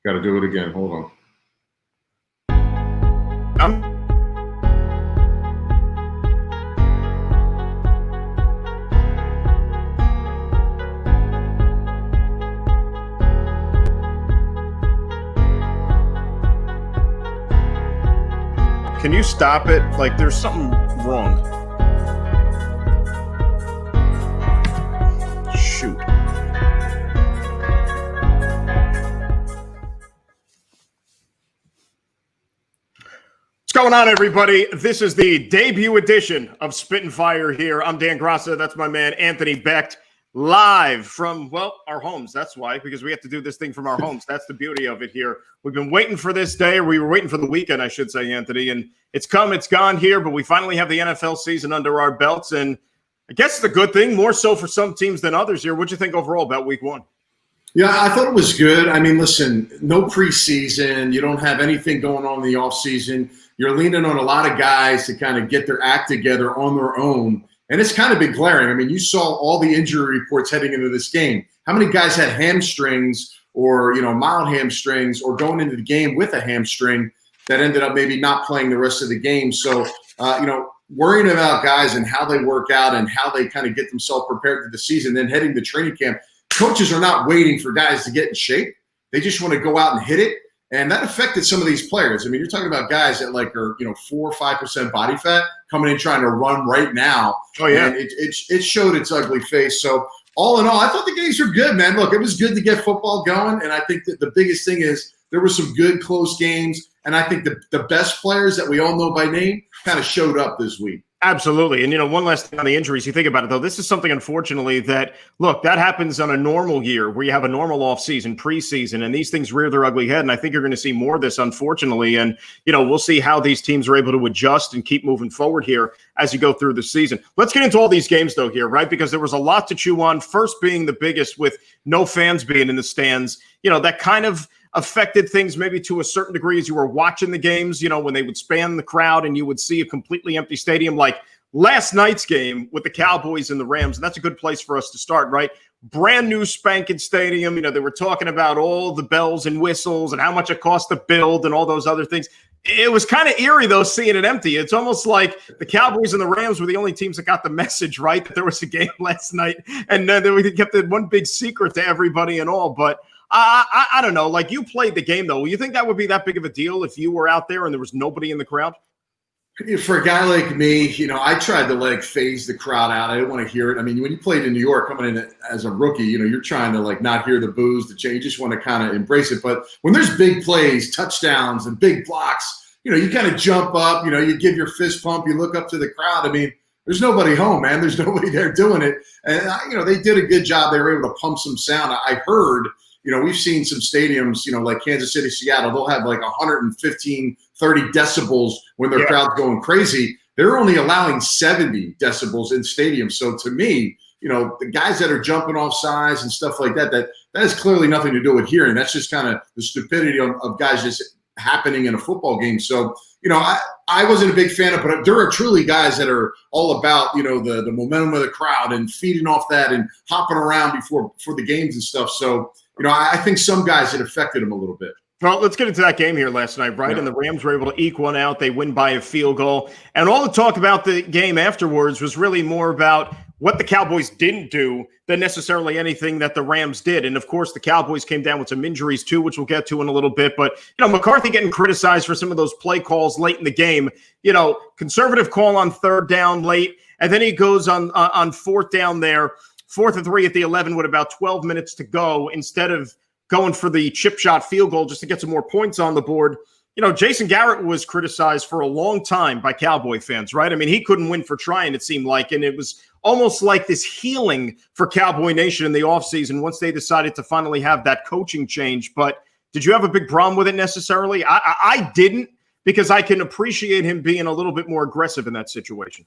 Got to do it again. Hold on. Can you stop it? Like, there's something wrong. Shoot. What's going on, everybody? This is the debut edition of Spittin' Fire here. I'm Dan Graca. That's my man, Anthony Becht, live from, well, our homes. That's why, because we have to do this thing from our homes. That's the beauty of it here. We've been waiting for this day, or we were waiting for the weekend, I should say, Anthony, and it's come, it's gone here, but we finally have the NFL season under our belts, and I guess it's a good thing, more so for some teams than others here. What'd you think overall about week one? Yeah, I thought it was good. I mean, listen, no preseason. You don't have anything going on in the offseason. You're leaning on a lot of guys to kind of get their act together on their own, and it's kind of been glaring. I mean, you saw all the injury reports heading into this game. How many guys had hamstrings or, mild hamstrings or going into the game with a hamstring that ended up maybe not playing the rest of the game? So, worrying about guys and how they work out and how they kind of get themselves prepared for the season, then heading to training camp. Coaches are not waiting for guys to get in shape. They just want to go out and hit it. And that affected some of these players. I mean, you're talking about guys that are 4 or 5% body fat coming in trying to run right now. Oh, yeah. And it showed its ugly face. So all in all, I thought the games were good, man. Look, it was good to get football going. And I think that the biggest thing is there were some good close games. And I think the best players that we all know by name kind of showed up this week. Absolutely. And, one last thing on the injuries. You think about it, though, this is something, unfortunately, that happens on a normal year where you have a normal offseason, preseason, and these things rear their ugly head. And I think you're going to see more of this, unfortunately. And, we'll see how these teams are able to adjust and keep moving forward here as you go through the season. Let's get into all these games, though, here, right? Because there was a lot to chew on, first being the biggest with no fans being in the stands. That kind of affected things maybe to a certain degree as you were watching the games, when they would span the crowd and you would see a completely empty stadium like last night's game with the Cowboys and the Rams. And that's a good place for us to start, right? Brand new spanking stadium. They were talking about all the bells and whistles and how much it cost to build and all those other things. It was kind of eerie, though, seeing it empty. It's almost like the Cowboys and the Rams were the only teams that got the message, right, that there was a game last night. And then we kept it one big secret to everybody and all. But I don't know. Like, you played the game, though. You think that would be that big of a deal if you were out there and there was nobody in the crowd? For a guy like me, I tried to phase the crowd out. I didn't want to hear it. I mean, when you played in New York coming in as a rookie, you're trying to not hear the boos, the change. You just want to kind of embrace it. But when there's big plays, touchdowns, and big blocks, you kind of jump up. You give your fist pump. You look up to the crowd. I mean, there's nobody home, man. There's nobody there doing it. And they did a good job. They were able to pump some sound. I heard. We've seen some stadiums, like Kansas City, Seattle, they'll have 115, 30 decibels when their crowd's going crazy. They're only allowing 70 decibels in stadiums. So to me, the guys that are jumping off sides and stuff like that has clearly nothing to do with hearing. That's just kind of the stupidity of guys just happening in a football game. So, I wasn't a big fan of, but there are truly guys that are all about, the momentum of the crowd and feeding off that and hopping around before the games and stuff. So, I think some guys, it affected them a little bit. Well, let's get into that game here last night, right? Yeah. And the Rams were able to eke one out. They win by a field goal. And all the talk about the game afterwards was really more about what the Cowboys didn't do than necessarily anything that the Rams did. And, of course, the Cowboys came down with some injuries, too, which we'll get to in a little bit. But, McCarthy getting criticized for some of those play calls late in the game. Conservative call on third down late. And then he goes on fourth down there. 4th and 3 at the 11 with about 12 minutes to go instead of going for the chip shot field goal just to get some more points on the board. Jason Garrett was criticized for a long time by Cowboy fans, right? I mean, he couldn't win for trying, it seemed like, and it was almost like this healing for Cowboy Nation in the offseason once they decided to finally have that coaching change. But did you have a big problem with it necessarily? I didn't, because I can appreciate him being a little bit more aggressive in that situation.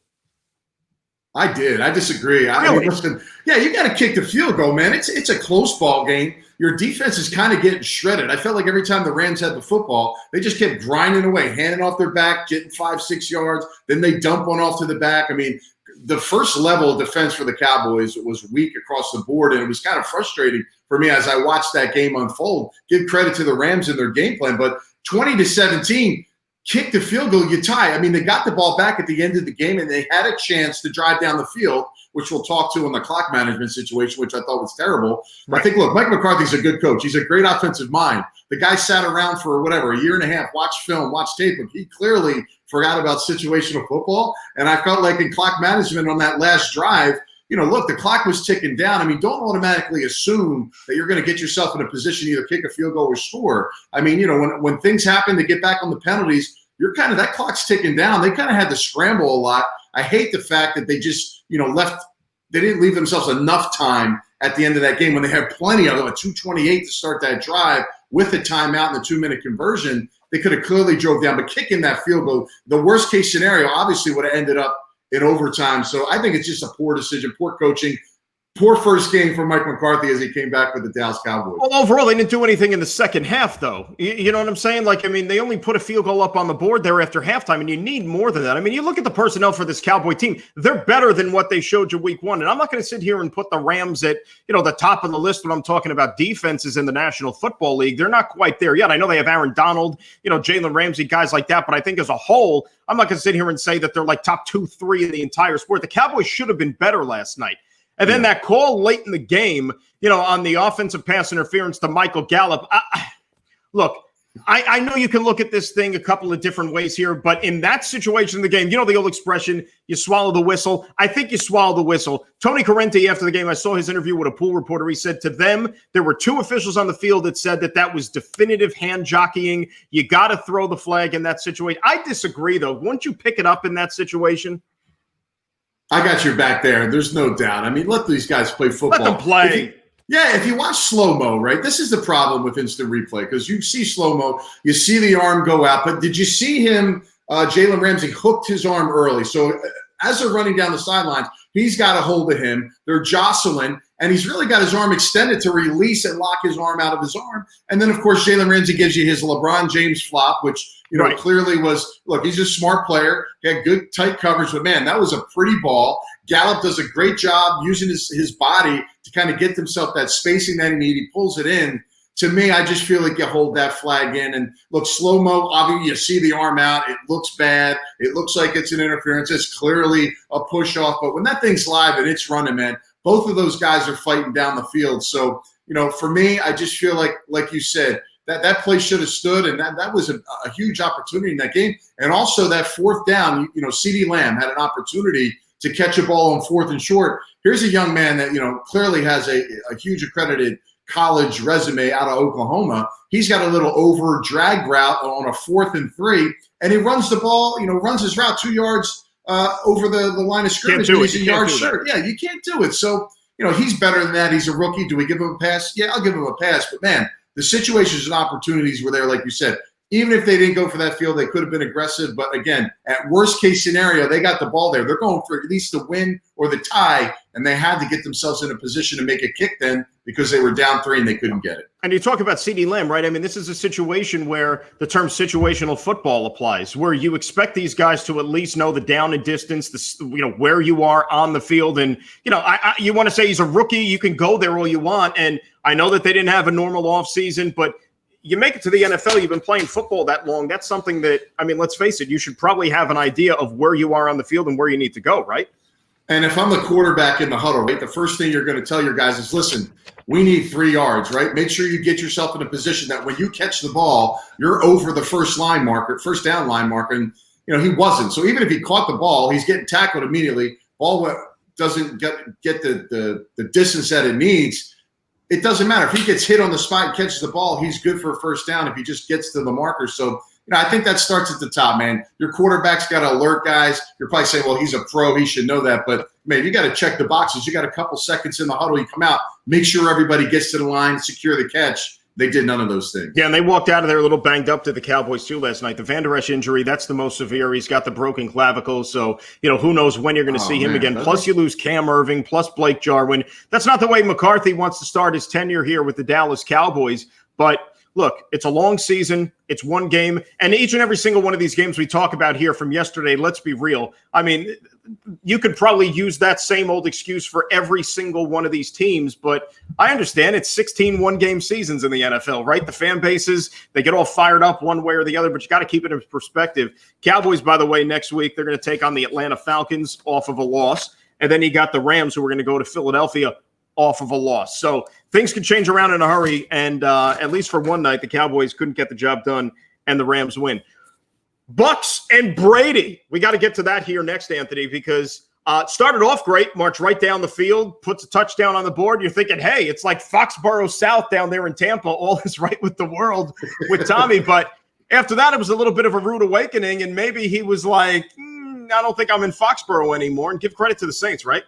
I did. I disagree. I mean, listen, you got to kick the field goal, man. It's a close ball game. Your defense is kind of getting shredded. I felt like every time the Rams had the football, they just kept grinding away, handing off their back, getting 5-6 yards. Then they dump one off to the back. I mean, the first level of defense for the Cowboys was weak across the board, and it was kind of frustrating for me as I watched that game unfold. Give credit to the Rams and their game plan, but 20-17, kick the field goal, you tie. I mean, they got the ball back at the end of the game, and they had a chance to drive down the field, which we'll talk to on the clock management situation, which I thought was terrible. Right. I think, look, Mike McCarthy's a good coach. He's a great offensive mind. The guy sat around for a year and a half, watched film, watched tape. He clearly forgot about situational football. And I felt like in clock management on that last drive, look, the clock was ticking down. I mean, don't automatically assume that you're going to get yourself in a position to either kick a field goal or score. I mean, when things happen to get back on the penalties, that clock's ticking down. They kind of had to scramble a lot. I hate the fact that they just, they didn't leave themselves enough time at the end of that game when they had plenty of them, at 2:28 to start that drive with the timeout and the 2-minute conversion. They could have clearly drove down, but kicking that field goal, the worst case scenario obviously would have ended up in overtime. So I think it's just a poor decision, poor coaching. Poor first game for Mike McCarthy as he came back with the Dallas Cowboys. Well, overall, they didn't do anything in the second half, though. You know what I'm saying? They only put a field goal up on the board there after halftime, and you need more than that. I mean, you look at the personnel for this Cowboy team. They're better than what they showed you week one. And I'm not going to sit here and put the Rams at, the top of the list when I'm talking about defenses in the National Football League. They're not quite there yet. I know they have Aaron Donald, Jalen Ramsey, guys like that. But I think as a whole, I'm not going to sit here and say that they're like top 2, 3 in the entire sport. The Cowboys should have been better last night. And then that call late in the game, on the offensive pass interference to Michael Gallup. I know you can look at this thing a couple of different ways here, but in that situation in the game, the old expression, you swallow the whistle. I think you swallow the whistle. Tony Corrente, after the game, I saw his interview with a pool reporter. He said to them, there were 2 officials on the field that said that was definitive hand jockeying. You got to throw the flag in that situation. I disagree, though. Won't you pick it up in that situation? I got your back there. There's no doubt. I mean, let these guys play football. Let them play. If you watch slow-mo, right, this is the problem with instant replay because you see slow-mo, you see the arm go out, but did you see him, Jalen Ramsey, hooked his arm early? So as they're running down the sidelines, he's got a hold of him. They're jostling, and he's really got his arm extended to release and lock his arm out of his arm. And then, of course, Jalen Ramsey gives you his LeBron James flop, which clearly was, look, he's a smart player. He had good, tight coverage, but, man, that was a pretty ball. Gallup does a great job using his body to kind of get himself that spacing that he needs. He pulls it in. To me, I just feel like you hold that flag in. And, look, slow-mo, obviously you see the arm out. It looks bad. It looks like it's an interference. It's clearly a push-off. But when that thing's live and it's running, man, both of those guys are fighting down the field. So, for me, I just feel like you said, that play should have stood, and that was a huge opportunity in that game. And also that fourth down, CeeDee Lamb had an opportunity to catch a ball on 4th and short. Here's a young man that, clearly has a huge accredited college resume out of Oklahoma. He's got a little over drag route on a 4th and 3, and he runs the ball, runs his route 2 yards over the line of scrimmage. He's a yard short. Yeah, you can't do it. So, he's better than that. He's a rookie. Do we give him a pass? Yeah, I'll give him a pass. But, man, the situations and opportunities were there, like you said. Even if they didn't go for that field, they could have been aggressive. But, again, at worst-case scenario, they got the ball there. They're going for at least the win or the tie, and they had to get themselves in a position to make a kick then because they were down 3 and they couldn't get it. And you talk about CeeDee Lamb, right? I mean, this is a situation where the term situational football applies, where you expect these guys to at least know the down and distance, where you are on the field. And, you want to say he's a rookie, you can go there all you want. And I know that they didn't have a normal offseason, but you make it to the NFL, you've been playing football that long. That's something that, I mean, let's face it, you should probably have an idea of where you are on the field and where you need to go, right? And if I'm the quarterback in the huddle, right, the first thing you're going to tell your guys is, listen, we need 3 yards, right? Make sure you get yourself in a position that when you catch the ball, you're over the first down line marker. And, he wasn't. So even if he caught the ball, he's getting tackled immediately. Ball doesn't get the distance that it needs. It doesn't matter. If he gets hit on the spot and catches the ball, he's good for a first down if he just gets to the marker. So, I think that starts at the top, man. Your quarterback's got to alert guys. You're probably saying, well, he's a pro. He should know that. But, man, you got to check the boxes. You got a couple seconds in the huddle. You come out. Make sure everybody gets to the line, secure the catch. They did none of those things. Yeah, and they walked out of there a little banged up to the Cowboys, too, last night. The Van Der Esch injury, that's the most severe. He's got the broken clavicle, so, who knows when you're going to see him again. Plus, you lose Cam Irving, plus Blake Jarwin. That's not the way McCarthy wants to start his tenure here with the Dallas Cowboys. But, look, it's a long season. It's one game. And each and every single one of these games we talk about here from yesterday, let's be real. I mean, you could probably use that same old excuse for every single one of these teams, but I understand it's 16 one-game seasons in the NFL, right? The fan bases, they get all fired up one way or the other, but you got to keep it in perspective. Cowboys, by the way, next week, they're going to take on the Atlanta Falcons off of a loss, and then you got the Rams who are going to go to Philadelphia off of a loss. So things could change around in a hurry, and at least for one night, the Cowboys couldn't get the job done, and the Rams win. Bucks and Brady. We got to get to that here next, Anthony, because started off great, marched right down the field, puts a touchdown on the board. You're thinking, hey, it's like Foxborough South down there in Tampa. All is right with the world with Tommy. But after that, it was a little bit of a rude awakening, and maybe he was like, I don't think I'm in Foxborough anymore. And give credit to the Saints, right?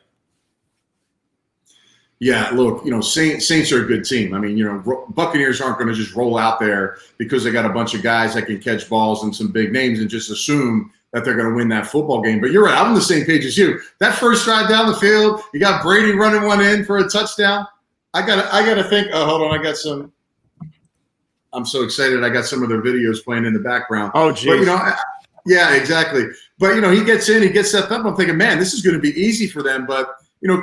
Yeah, look, Saints are a good team. I mean, Buccaneers aren't going to just roll out there because they got a bunch of guys that can catch balls and some big names and just assume that they're going to win that football game. But you're right. I'm on the same page as you. That first drive down the field, you got Brady running one in for a touchdown. I gotta think. Oh, hold on. I'm so excited. I got some of their videos playing in the background. Oh, geez. But, yeah, exactly. But, he gets in, he gets that up. I'm thinking, man, this is going to be easy for them. But,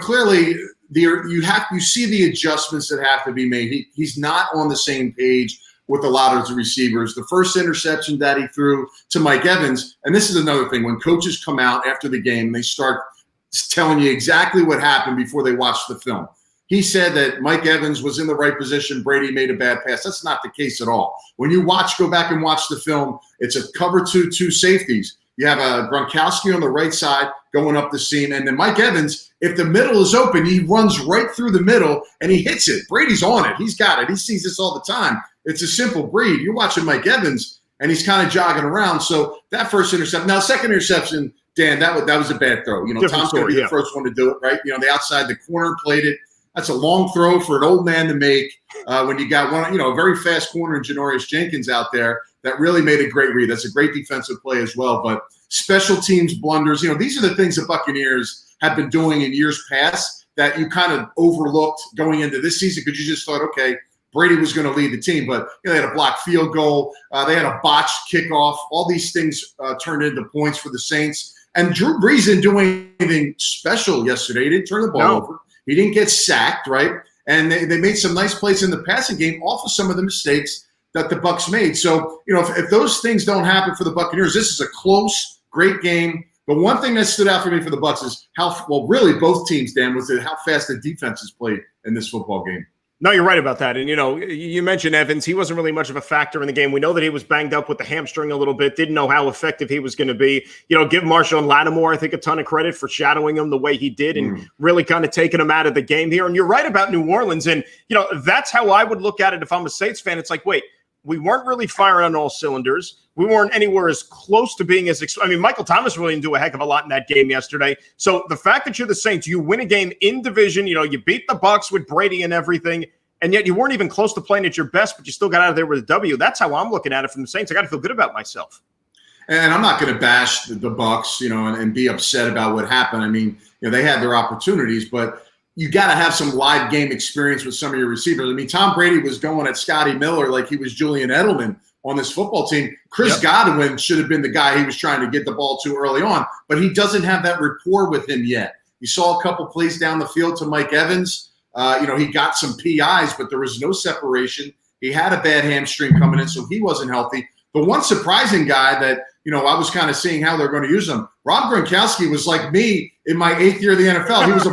clearly – you see the adjustments that have to be made. He's not on the same page with a lot of the receivers. The first interception that he threw to Mike Evans, and this is another thing, when coaches come out after the game and they start telling you exactly what happened before they watch the film. He said that Mike Evans was in the right position, Brady made a bad pass. That's not the case at all. When you go back and watch the film, it's a cover two safeties. You have a Gronkowski on the right side going up the seam, and then Mike Evans, if the middle is open, he runs right through the middle and he hits it. Brady's on it. He's got it. He sees this all the time. It's a simple breed. You're watching Mike Evans, and he's kind of jogging around. So that first interception. Now, second interception, Dan, that was a bad throw. Tom's going to be the first one to do it, right? The outside the corner played it. That's a long throw for an old man to make when you got one, a very fast corner in Janoris Jenkins out there that really made a great read. That's a great defensive play as well. But special teams blunders, these are the things the Buccaneers have been doing in years past that you kind of overlooked going into this season because you just thought, okay, Brady was going to lead the team. But they had a blocked field goal. They had a botched kickoff. All these things turned into points for the Saints. And Drew Brees didn't do anything special yesterday. He didn't turn the ball over. He didn't get sacked, right? And they made some nice plays in the passing game off of some of the mistakes that the Bucs made. So, if those things don't happen for the Buccaneers, this is a close, great game. But one thing that stood out for me for the Bucs is really both teams, Dan, was how fast the defenses played in this football game. No, you're right about that. And, you mentioned Evans. He wasn't really much of a factor in the game. We know that he was banged up with the hamstring a little bit, didn't know how effective he was going to be. Give Marshawn Lattimore, I think, a ton of credit for shadowing him the way he did and really kind of taking him out of the game here. And you're right about New Orleans. And, that's how I would look at it if I'm a Saints fan. It's like, wait, we weren't really firing on all cylinders. We weren't anywhere as close to being Michael Thomas really didn't do a heck of a lot in that game yesterday. So the fact that you're the Saints, you win a game in division, you beat the Bucs with Brady and everything, and yet you weren't even close to playing at your best, but you still got out of there with a W. That's how I'm looking at it from the Saints. I got to feel good about myself. And I'm not going to bash the Bucs, and be upset about what happened. I mean, they had their opportunities, but you got to have some live game experience with some of your receivers. I mean, Tom Brady was going at Scotty Miller like he was Julian Edelman on this football team. Chris Godwin should have been the guy he was trying to get the ball to early on, but he doesn't have that rapport with him yet. You saw a couple plays down the field to Mike Evans. He got some PIs, but there was no separation. He had a bad hamstring coming in, so he wasn't healthy. The one surprising guy that, I was kind of seeing how they're going to use him, Rob Gronkowski was like me in my 8th year of the NFL. He was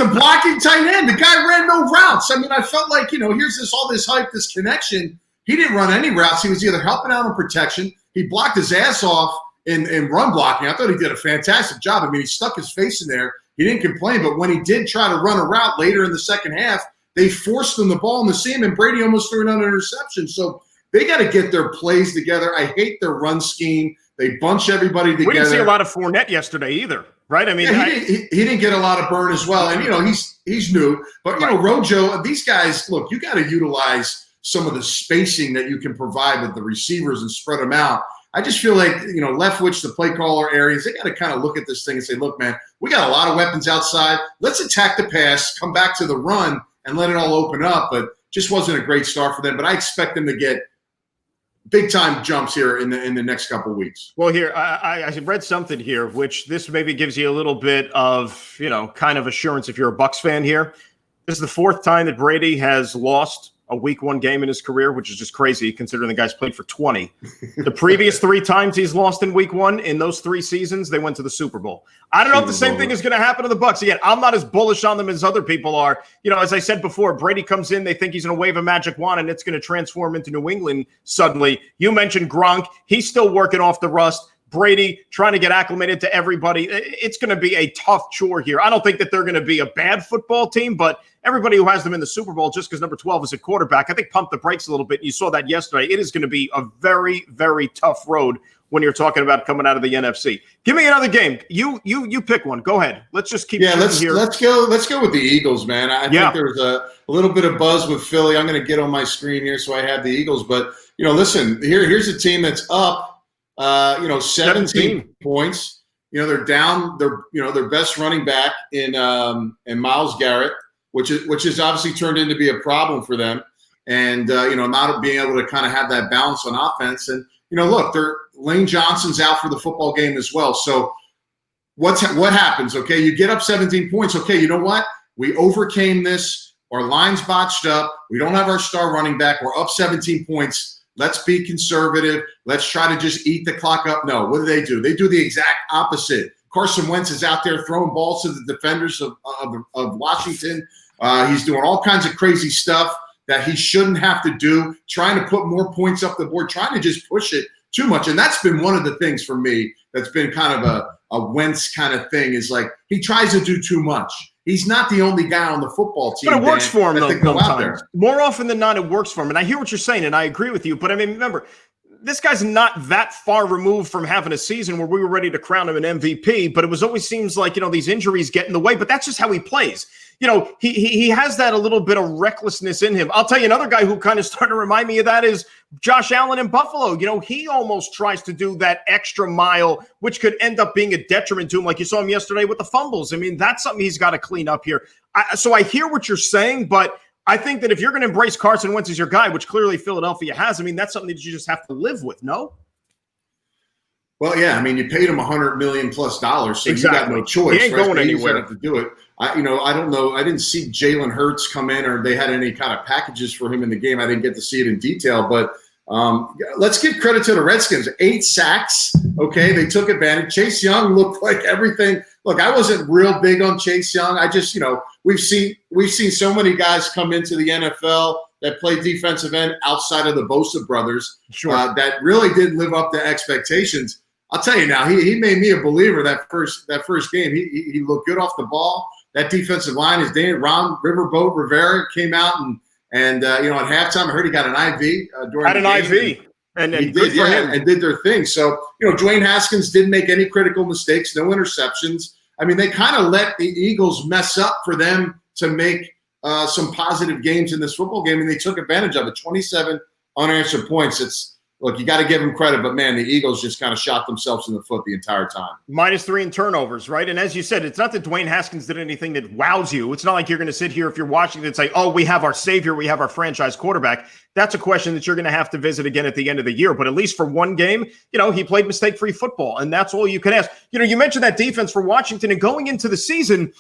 a blocking tight end. The guy ran no routes. I mean, I felt like, here's all this hype, this connection. He didn't run any routes. He was either helping out in protection. He blocked his ass off in run blocking. I thought he did a fantastic job. I mean, he stuck his face in there. He didn't complain, but when he did try to run a route later in the second half, they forced him the ball in the seam, and Brady almost threw another interception. So they got to get their plays together. I hate their run scheme. They bunch everybody together. We didn't see a lot of Fournette yesterday either, right? I mean, he didn't get a lot of burn as well. And, he's new. But, Rojo, these guys, look, you got to utilize some of the spacing that you can provide with the receivers and spread them out. I just feel like, Leftwich, the play caller areas, they got to kind of look at this thing and say, look, man, we got a lot of weapons outside. Let's attack the pass, come back to the run, and let it all open up. But just wasn't a great start for them. But I expect them to get big time jumps here in the next couple of weeks. Well, here I read something here, which this maybe gives you a little bit of kind of assurance if you're a Bucs fan here. This is the fourth time that Brady has lost a week 1 game in his career, which is just crazy considering the guy's played for 20. The previous 3 times he's lost in week 1, in those 3 seasons, they went to the Super Bowl. I don't know if the same thing is going to happen to the Bucs. Again, I'm not as bullish on them as other people are. As I said before, Brady comes in, they think he's going to wave a magic wand and it's going to transform into New England suddenly. You mentioned Gronk. He's still working off the rust. Brady trying to get acclimated to everybody. It's going to be a tough chore here. I don't think that they're going to be a bad football team, but everybody who has them in the Super Bowl, just because number 12 is a quarterback, I think pump the brakes a little bit. You saw that yesterday. It is going to be a very, very tough road when you're talking about coming out of the NFC. Give me another game. You pick one. Go ahead. Let's just keep here. Let's go with the Eagles, man. I think there's a little bit of buzz with Philly. I'm going to get on my screen here so I have the Eagles. But, listen, here's a team that's up. 17 points. They're down their best running back in Myles Garrett, which is obviously turned into be a problem for them. And not being able to kind of have that balance on offense. And look, Lane Johnson's out for the football game as well. So what happens? Okay, you get up 17 points. Okay, you know what? We overcame this. Our line's botched up. We don't have our star running back. We're up 17 points. Let's be conservative. Let's try to just eat the clock up. No, what do? They do the exact opposite. Carson Wentz is out there throwing balls to the defenders of Washington. He's doing all kinds of crazy stuff that he shouldn't have to do, trying to put more points up the board, trying to just push it too much. And that's been one of the things for me that's been kind of a Wentz kind of thing, is like he tries to do too much. He's not the only guy on the football team. But it works for him, though. More often than not, it works for him. And I hear what you're saying, and I agree with you. But, I mean, remember, this guy's not that far removed from having a season where we were ready to crown him an MVP. But it always seems like, these injuries get in the way. But that's just how he plays. He has that a little bit of recklessness in him. I'll tell you another guy who kind of started to remind me of that is Josh Allen in Buffalo. He almost tries to do that extra mile, which could end up being a detriment to him, like you saw him yesterday with the fumbles. I mean, that's something he's got to clean up here. So I hear what you're saying, but I think that if you're going to embrace Carson Wentz as your guy, which clearly Philadelphia has, I mean, that's something that you just have to live with, no? Well, yeah, I mean, you paid him $100 million plus, so exactly. You got no choice. He ain't going anywhere. To do it. I don't know. I didn't see Jalen Hurts come in, or they had any kind of packages for him in the game. I didn't get to see it in detail, but let's give credit to the Redskins. 8 sacks. Okay, they took advantage. Chase Young looked like everything. Look, I wasn't real big on Chase Young. I just, we've seen so many guys come into the NFL that play defensive end outside of the Bosa brothers, that really did live up to expectations. I'll tell you now, he made me a believer that first game. He looked good off the ball. That defensive line is Dan Ron Riverboat Rivera came out and at halftime I heard he got an IV during the game. IV. And good for him. And did their thing. So, Dwayne Haskins didn't make any critical mistakes, no interceptions. I mean, they kind of let the Eagles mess up for them to make some positive games in this football game, and they took advantage of it. 27 unanswered points. Look, you got to give them credit, but, man, the Eagles just kind of shot themselves in the foot the entire time. -3 in turnovers, right? And as you said, it's not that Dwayne Haskins did anything that wows you. It's not like you're going to sit here if you're watching and say, oh, we have our savior, we have our franchise quarterback. That's a question that you're going to have to visit again at the end of the year. But at least for one game, he played mistake-free football, and that's all you can ask. You mentioned that defense for Washington, and going into the season,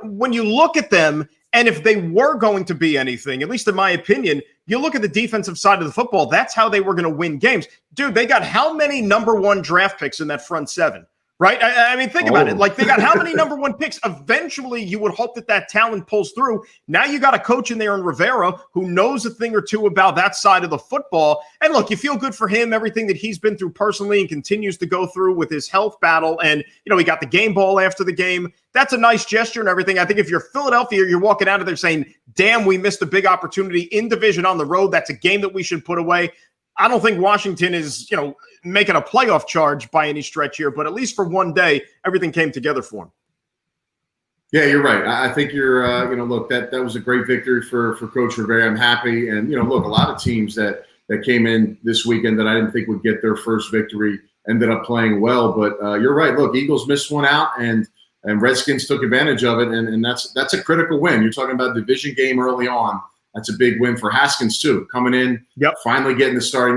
when you look at them, and if they were going to be anything, at least in my opinion, you look at the defensive side of the football, that's how they were going to win games. Dude, they got how many number 1 draft picks in that front 7? Right? I mean, think about it. Like, they got how many number 1 picks? Eventually, you would hope that talent pulls through. Now you got a coach in there in Rivera who knows a thing or two about that side of the football. And look, you feel good for him, everything that he's been through personally and continues to go through with his health battle. And, he got the game ball after the game. That's a nice gesture and everything. I think if you're Philadelphia, you're walking out of there saying, damn, we missed a big opportunity in division on the road. That's a game that we should put away. I don't think Washington is, making a playoff charge by any stretch here, but at least for one day, everything came together for him. Yeah, you're right. I think you're, look, that was a great victory for Coach Rivera. I'm happy. And, look, a lot of teams that came in this weekend that I didn't think would get their first victory ended up playing well. But you're right. Look, Eagles missed one out, and Redskins took advantage of it, and that's a critical win. You're talking about a division game early on, That's a big win for Haskins too, coming in, finally getting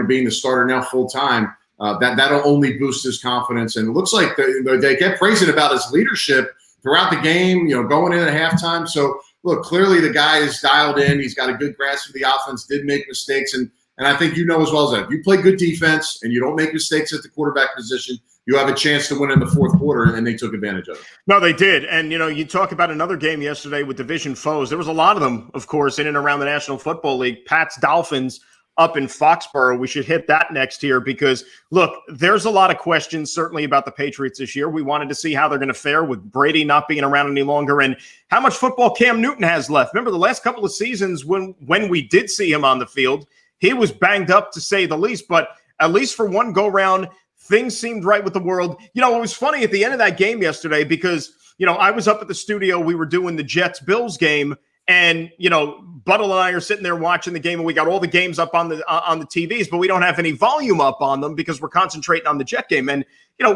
being the starter now full time. That'll only boost his confidence. And it looks like they kept praising about his leadership throughout the game, going in at halftime. So look, clearly the guy is dialed in. He's got a good grasp of the offense, did make mistakes. And I think you know as well as that, if you play good defense and you don't make mistakes at the quarterback position, you have a chance to win in the fourth quarter, and they took advantage of it. No, they did. And, you talk about another game yesterday with division foes. There was a lot of them, of course, in and around the National Football League. Pats, Dolphins up in Foxborough. We should hit that next here because, look, there's a lot of questions certainly about the Patriots this year. We wanted to see how they're going to fare with Brady not being around any longer and how much football Cam Newton has left. Remember the last couple of seasons when we did see him on the field, he was banged up to say the least, but at least for one go-round, things seemed right with the world. It was funny at the end of that game yesterday because, I was up at the studio. We were doing the Jets-Bills game, and, Buttle and I are sitting there watching the game, and we got all the games up on the TVs, but we don't have any volume up on them because we're concentrating on the Jet game. And,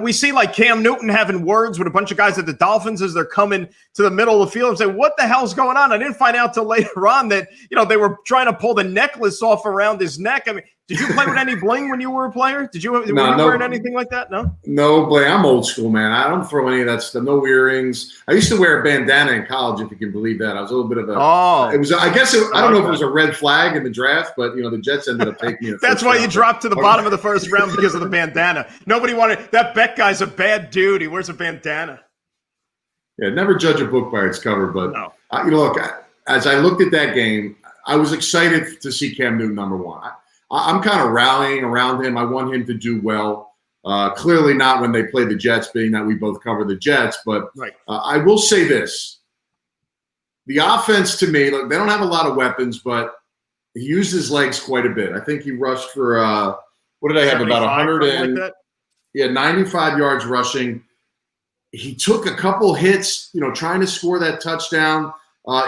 we see like Cam Newton having words with a bunch of guys at the Dolphins as they're coming to the middle of the field and say, what the hell's going on? I didn't find out till later on that, they were trying to pull the necklace off around his neck. I mean, did you play with any bling when you were a player? Were you wearing anything like that? No? No bling. I'm old school, man. I don't throw any of that stuff. No earrings. I used to wear a bandana in college, if you can believe that. I was a little bit of a I don't know if it was a red flag in the draft, but the Jets ended up taking it. That's why you dropped to the bottom of the first round because of the bandana. Nobody wanted that. Becht guy's a bad dude. He wears a bandana. Yeah, never judge a book by its cover, but no. Look, as I looked at that game, I was excited to see Cam Newton number one. I'm kind of rallying around him. I want him to do well. Clearly not when they play the Jets, being that we both cover the Jets. But right. I will say this. The offense, to me, look, they don't have a lot of weapons, but he used his legs quite a bit. I think he rushed for, what did I have, about 95 yards rushing. He took a couple hits, trying to score that touchdown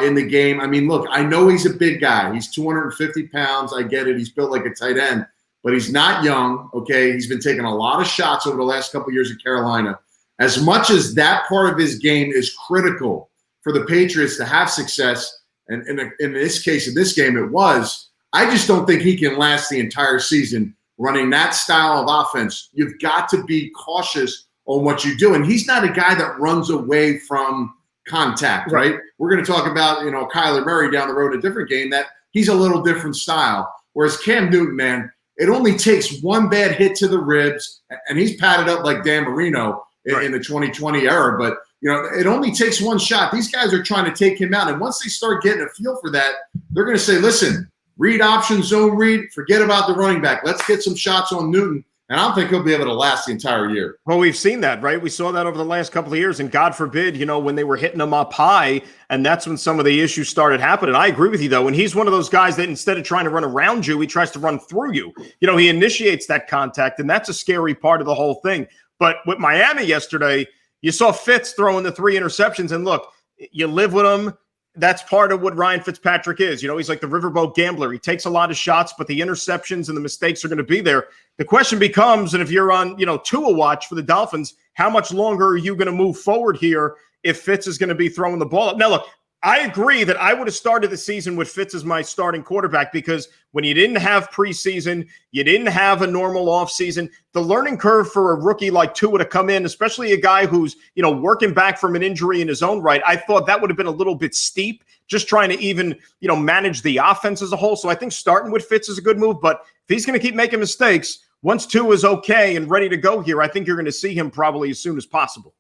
in the game. I mean, look, I know he's a big guy. He's 250 pounds. I get it. He's built like a tight end, but he's not young, okay? He's been taking a lot of shots over the last couple of years at Carolina. As much as that part of his game is critical for the Patriots to have success, and in this case, in this game, it was, I just don't think he can last the entire season running that style of offense. You've got to be cautious on what you do. And he's not a guy that runs away from contact, right? We're going to talk about, Kyler Murray down the road, a different game, that he's a little different style. Whereas Cam Newton, man, it only takes one bad hit to the ribs, and he's padded up like Dan Marino in the 2020 era. But, it only takes one shot. These guys are trying to take him out. And once they start getting a feel for that, they're going to say, listen, read option, zone read, forget about the running back. Let's get some shots on Newton. And I don't think he'll be able to last the entire year. Well, we've seen that, right? We saw that over the last couple of years. And God forbid, when they were hitting him up high, and that's when some of the issues started happening. I agree with you, though. And he's one of those guys that instead of trying to run around you, he tries to run through you. He initiates that contact, and that's a scary part of the whole thing. But with Miami yesterday, you saw Fitz throwing the 3 interceptions. And look, you live with him. That's part of what Ryan Fitzpatrick is. He's like the riverboat gambler. He takes a lot of shots, but the interceptions and the mistakes are going to be there. The question becomes, and if you're on, Tua watch for the Dolphins, how much longer are you going to move forward here if Fitz is going to be throwing the ball up? Now, look, I agree that I would have started the season with Fitz as my starting quarterback because when you didn't have preseason, you didn't have a normal offseason, the learning curve for a rookie like Tua to come in, especially a guy who's, working back from an injury in his own right, I thought that would have been a little bit steep, just trying to even, manage the offense as a whole. So I think starting with Fitz is a good move, but if he's going to keep making mistakes, once Tua is okay and ready to go here, I think you're going to see him probably as soon as possible.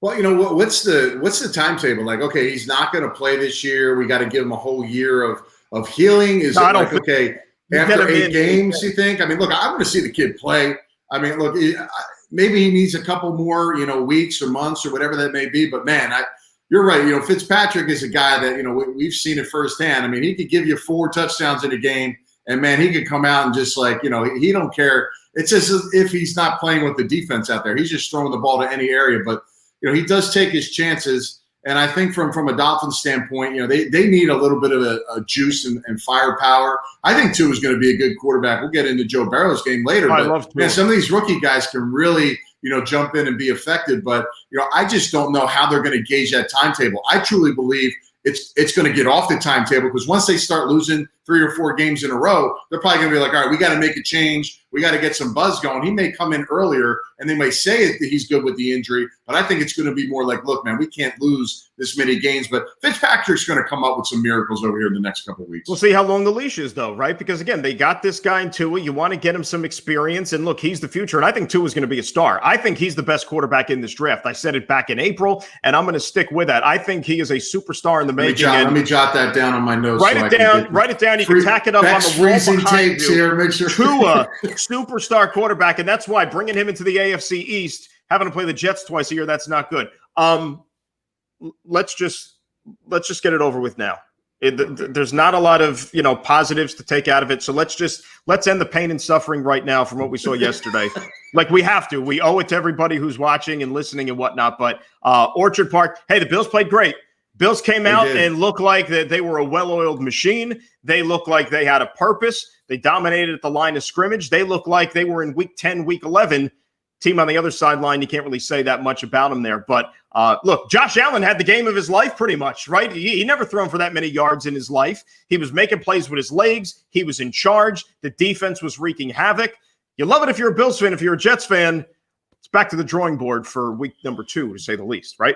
Well, what's the timetable? Like, okay, he's not going to play this year. We got to give him a whole year of healing. Is it like, okay, after 8 games, you think? I mean, look, I want to see the kid play. I mean, look, maybe he needs a couple more, weeks or months or whatever that may be. But, man, you're right. Fitzpatrick is a guy that, we've seen it firsthand. I mean, he could give you 4 touchdowns in a game, and, man, he could come out and just like, he don't care. It's as if he's not playing with the defense out there. He's just throwing the ball to any area. But, he does take his chances. And I think from a Dolphins standpoint, they need a little bit of a juice and firepower. I think Tua is going to be a good quarterback. We'll get into Joe Burrow's game later. But, man, some of these rookie guys can really, jump in and be effective. But, I just don't know how they're going to gauge that timetable. I truly believe it's going to get off the timetable, because once they start losing 3 or 4 games in a row, they're probably going to be like, all right, we got to make a change. We got to get some buzz going. He may come in earlier, and they may say that he's good with the injury, but I think it's going to be more like, look, man, we can't lose this many games. But Fitzpatrick's going to come up with some miracles over here in the next couple of weeks. We'll see how long the leash is, though, right? Because, again, they got this guy in Tua. You want to get him some experience. And, look, he's the future. And I think Tua's going to be a star. I think he's the best quarterback in this draft. I said it back in April, and I'm going to stick with that. I think he is a superstar in the making. Let me jot that down on my notes. Write it down. Write it down. You can tack it up on the wall behind you. Here, make sure. Tua, superstar quarterback, and that's why bringing him into the AFC East, having to play the Jets twice a year, that's not good. Let's just get it over with now. There's not a lot of positives to take out of it, so let's end the pain and suffering right now from what we saw yesterday. Like we have to. We owe it to everybody who's watching and listening and whatnot. But Orchard Park, hey, the Bills played great. Bills came out and looked like that they were a well-oiled machine. They looked like they had a purpose. They dominated at the line of scrimmage. They looked like they were in week 10, week 11. Team on the other sideline, you can't really say that much about them there. But look, Josh Allen had the game of his life pretty much, right? He never thrown for that many yards in his life. He was making plays with his legs. He was in charge. The defense was wreaking havoc. You love it if you're a Bills fan. If you're a Jets fan, it's back to the drawing board for week number 2, to say the least, right?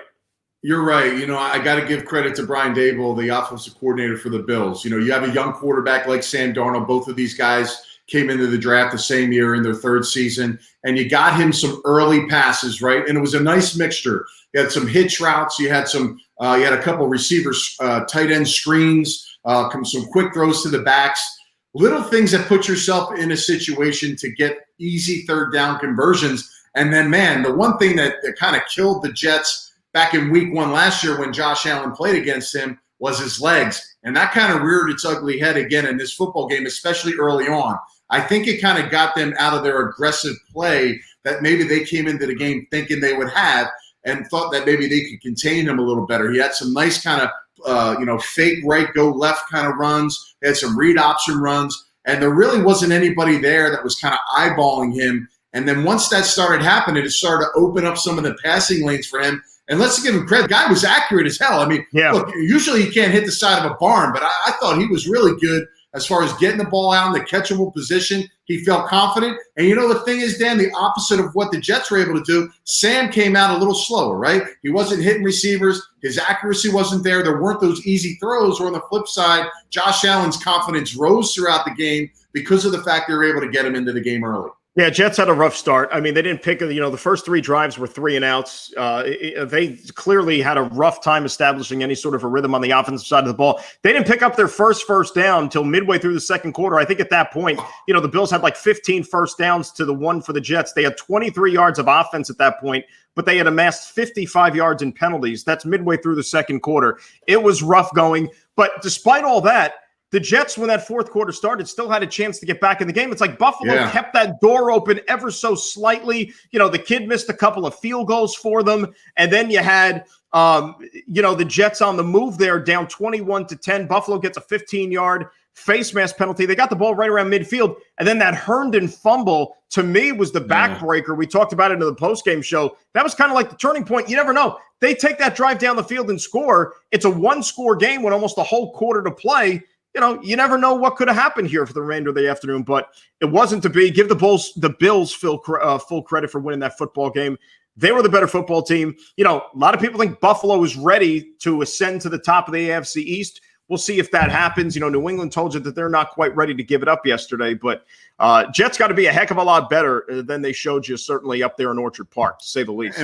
You're right. I got to give credit to Brian Dable, the offensive coordinator for the Bills. You have a young quarterback like Sam Darnold. Both of these guys came into the draft the same year in their 3rd season, and you got him some early passes, right? And it was a nice mixture. You had some hitch routes. You had you had a couple receivers, tight end screens, some quick throws to the backs, little things that put yourself in a situation to get easy 3rd down conversions. And then, man, the one thing that kind of killed the Jets back in week 1 last year when Josh Allen played against him was his legs. And that kind of reared its ugly head again in this football game, especially early on. I think it kind of got them out of their aggressive play that maybe they came into the game thinking they would have, and thought that maybe they could contain him a little better. He had some nice kind of fake right, go left kind of runs. He had some read option runs, and there really wasn't anybody there that was kind of eyeballing him. And then once that started happening, it started to open up some of the passing lanes for him. And let's give him credit. The guy was accurate as hell. I mean, Look, usually you can't hit the side of a barn, but I thought he was really good as far as getting the ball out in the catchable position. He felt confident. And the thing is, Dan, the opposite of what the Jets were able to do, Sam came out a little slower, right? He wasn't hitting receivers. His accuracy wasn't there. There weren't those easy throws. Or on the flip side, Josh Allen's confidence rose throughout the game because of the fact they were able to get him into the game early. Yeah, Jets had a rough start. I mean, they didn't pick, the first 3 drives were 3 and outs. They clearly had a rough time establishing any sort of a rhythm on the offensive side of the ball. They didn't pick up their first down until midway through the 2nd quarter. I think at that point, the Bills had like 15 first downs to the 1 for the Jets. They had 23 yards of offense at that point, but they had amassed 55 yards in penalties. That's midway through the 2nd quarter. It was rough going. But despite all that, the Jets, when that 4th quarter started, still had a chance to get back in the game. It's like Buffalo kept that door open ever so slightly. The kid missed a couple of field goals for them. And then you had, the Jets on the move there, down 21-10. Buffalo gets a 15-yard face mask penalty. They got the ball right around midfield. And then that Herndon fumble, to me, was the backbreaker. We talked about it in the postgame show. That was kind of like the turning point. You never know. They take that drive down the field and score. It's a 1-score game with almost a whole quarter to play. You never know what could have happened here for the remainder of the afternoon, but it wasn't to be. Give the Bills full credit for winning that football game. They were the better football team. A lot of people think Buffalo is ready to ascend to the top of the AFC East. We'll see if that happens. New England told you that they're not quite ready to give it up yesterday, but Jets got to be a heck of a lot better than they showed you, certainly up there in Orchard Park, to say the least.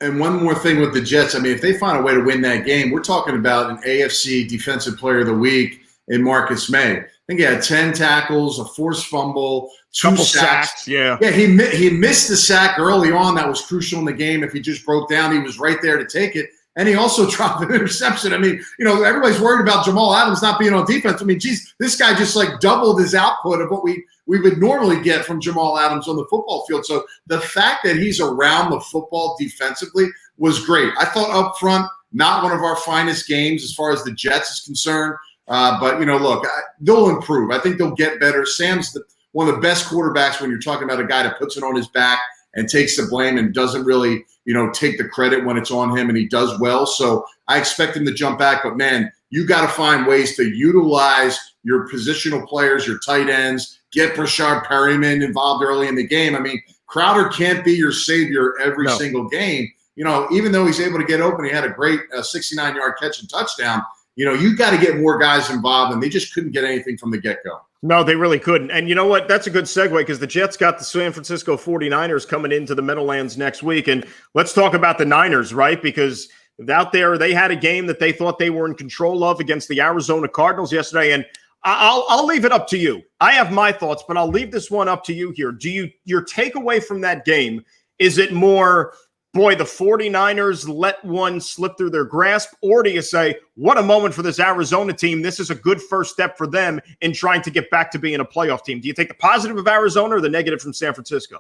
And one more thing with the Jets. I mean, if they find a way to win that game, we're talking about an AFC Defensive Player of the Week in Marcus May. I think he had 10 tackles, a forced fumble, 2 sacks. Yeah, he missed the sack early on. That was crucial in the game. If he just broke down, he was right there to take it. And he also dropped an interception. I mean, everybody's worried about Jamal Adams not being on defense. I mean, geez, this guy just like doubled his output of what we would normally get from Jamal Adams on the football field. So the fact that he's around the football defensively was great. I thought up front, not one of our finest games as far as the Jets is concerned. But, look, they'll improve. I think they'll get better. Sam's one of the best quarterbacks when you're talking about a guy that puts it on his back and takes the blame and doesn't really, take the credit when it's on him, and he does well. So I expect him to jump back. But, man, you got to find ways to utilize your positional players, your tight ends, get Brashard Perryman involved early in the game. I mean, Crowder can't be your savior every single game. You know, even though he's able to get open, he had a great 69-yard catch and touchdown. You know, you got to get more guys involved, and they just couldn't get anything from the get-go. No, they really couldn't. And you know what? That's a good segue because the Jets got the San Francisco 49ers coming into the Meadowlands next week. And let's talk about the Niners, right? Because out there, they had a game that they thought they were in control of against the Arizona Cardinals yesterday. And I'll leave it up to you. I have my thoughts, but I'll leave this one up to you here. Your takeaway from that game, is it more, boy, the 49ers let one slip through their grasp? Or do you say, what a moment for this Arizona team. This is a good first step for them in trying to get back to being a playoff team. Do you take the positive of Arizona or the negative from San Francisco?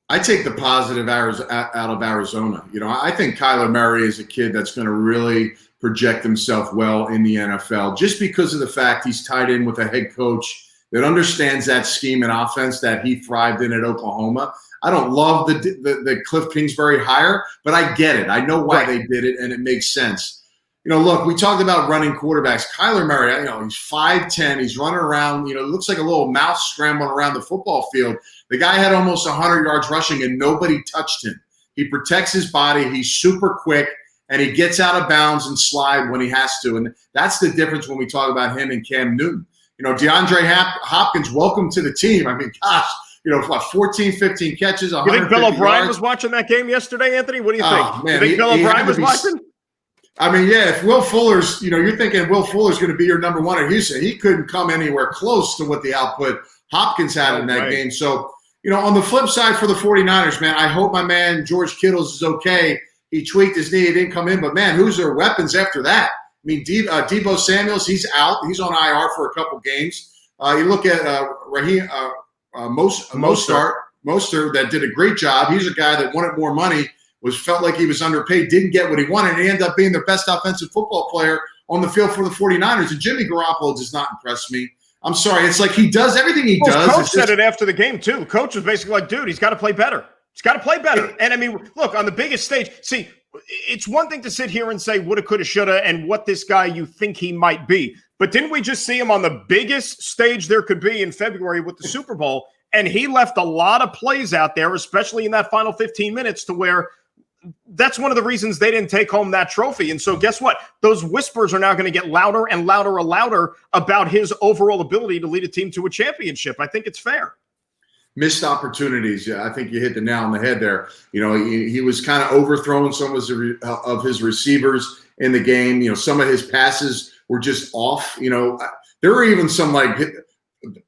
I take the positive out of Arizona. You know, I think Kyler Murray is a kid that's going to really project himself well in the NFL just because of the fact he's tied in with a head coach that understands that scheme and offense that he thrived in at Oklahoma. I don't love the Cliff Kingsbury hire, but I get it. I know why they did it, and it makes sense. You know, look, we talked about running quarterbacks. Kyler Murray, you know, he's 5'10". He's running around, you know, looks like a little mouse scrambling around the football field. The guy had almost 100 yards rushing, and nobody touched him. He protects his body. He's super quick, and he gets out of bounds and slide when he has to. And that's the difference when we talk about him and Cam Newton. You know, DeAndre Hopkins, welcome to the team. I mean, gosh, you know, 14, 15 catches, 150 yards. You think Bill O'Brien was watching that game yesterday, Anthony? What do you think? Oh, man, you think Bill O'Brien was watching? I mean, yeah, if Will Fuller's, you know, you're thinking Will Fuller's going to be your number one at Houston. He couldn't come anywhere close to what the output Hopkins had in that game. So, you know, on the flip side for the 49ers, man, I hope my man George Kittles is okay. He tweaked his knee. He didn't come in. But, man, who's their weapons after that? I mean, Deebo Samuels, he's out. He's on IR for a couple games. You look at Raheem Mostert that did a great job. He's a guy that wanted more money, felt like he was underpaid, didn't get what he wanted, and he ended up being their best offensive football player on the field for the 49ers. And Jimmy Garoppolo does not impress me. I'm sorry. It's like he does everything he does. Coach said it after the game, too. Coach was basically like, dude, he's got to play better. He's got to play better. And, I mean, look, on the biggest stage, see, it's one thing to sit here and say woulda, coulda, shoulda, and what this guy you think he might be. But didn't we just see him on the biggest stage there could be in February with the Super Bowl? And he left a lot of plays out there, especially in that final 15 minutes, to where that's one of the reasons they didn't take home that trophy. And so guess what? Those whispers are now going to get louder and louder and louder about his overall ability to lead a team to a championship. I think it's fair. Missed opportunities. Yeah, I think you hit the nail on the head there. You know, he was kind of overthrowing some of his receivers in the game. You know, some of his passes were just off. You know, there were even some, like,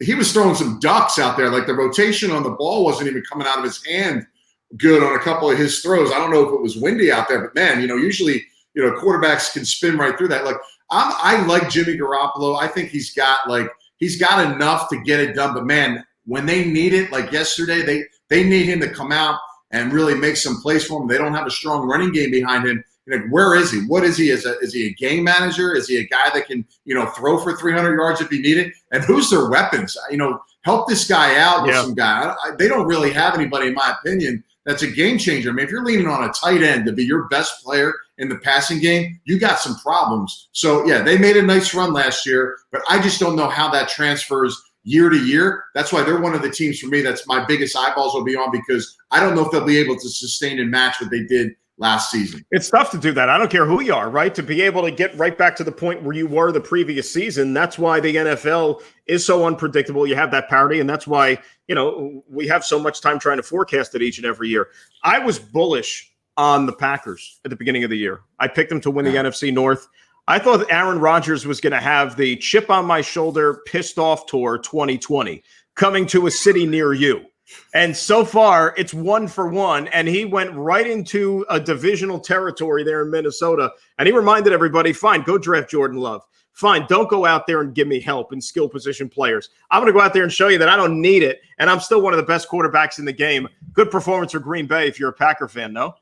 he was throwing some ducks out there. Like, the rotation on the ball wasn't even coming out of his hand good on a couple of his throws. I don't know if it was windy out there, but man, you know, usually, you know, quarterbacks can spin right through that. Like, I like Jimmy Garoppolo. I think he's got enough to get it done. But man, when they need it, like yesterday, they need him to come out and really make some plays for them. They don't have a strong running game behind him. You know, where is he? What is he? Is he a game manager? Is he a guy that can, you know, throw for 300 yards if he needed? And who's their weapons? You know, help this guy out with some guy. They don't really have anybody, in my opinion, that's a game changer. I mean, if you're leaning on a tight end to be your best player in the passing game, you got some problems. So, yeah, they made a nice run last year, but I just don't know how that transfers year to year. That's why they're one of the teams for me that's my biggest eyeballs will be on, because I don't know if they'll be able to sustain and match what they did last season. It's tough to do that. I don't care who you are, right? To be able to get right back to the point where you were the previous season. That's why the NFL is so unpredictable. You have that parity, and that's why, you know, we have so much time trying to forecast it each and every year. I was bullish on the Packers at the beginning of the year. I picked them to win the NFC North. I thought Aaron Rodgers was going to have the chip on my shoulder, pissed off tour 2020 coming to a city near you. And so far, it's 1-for-1, and he went right into a divisional territory there in Minnesota. And he reminded everybody, fine, go draft Jordan Love. Fine, don't go out there and give me help in skill position players. I'm going to go out there and show you that I don't need it, and I'm still one of the best quarterbacks in the game. Good performance for Green Bay if you're a Packer fan, no?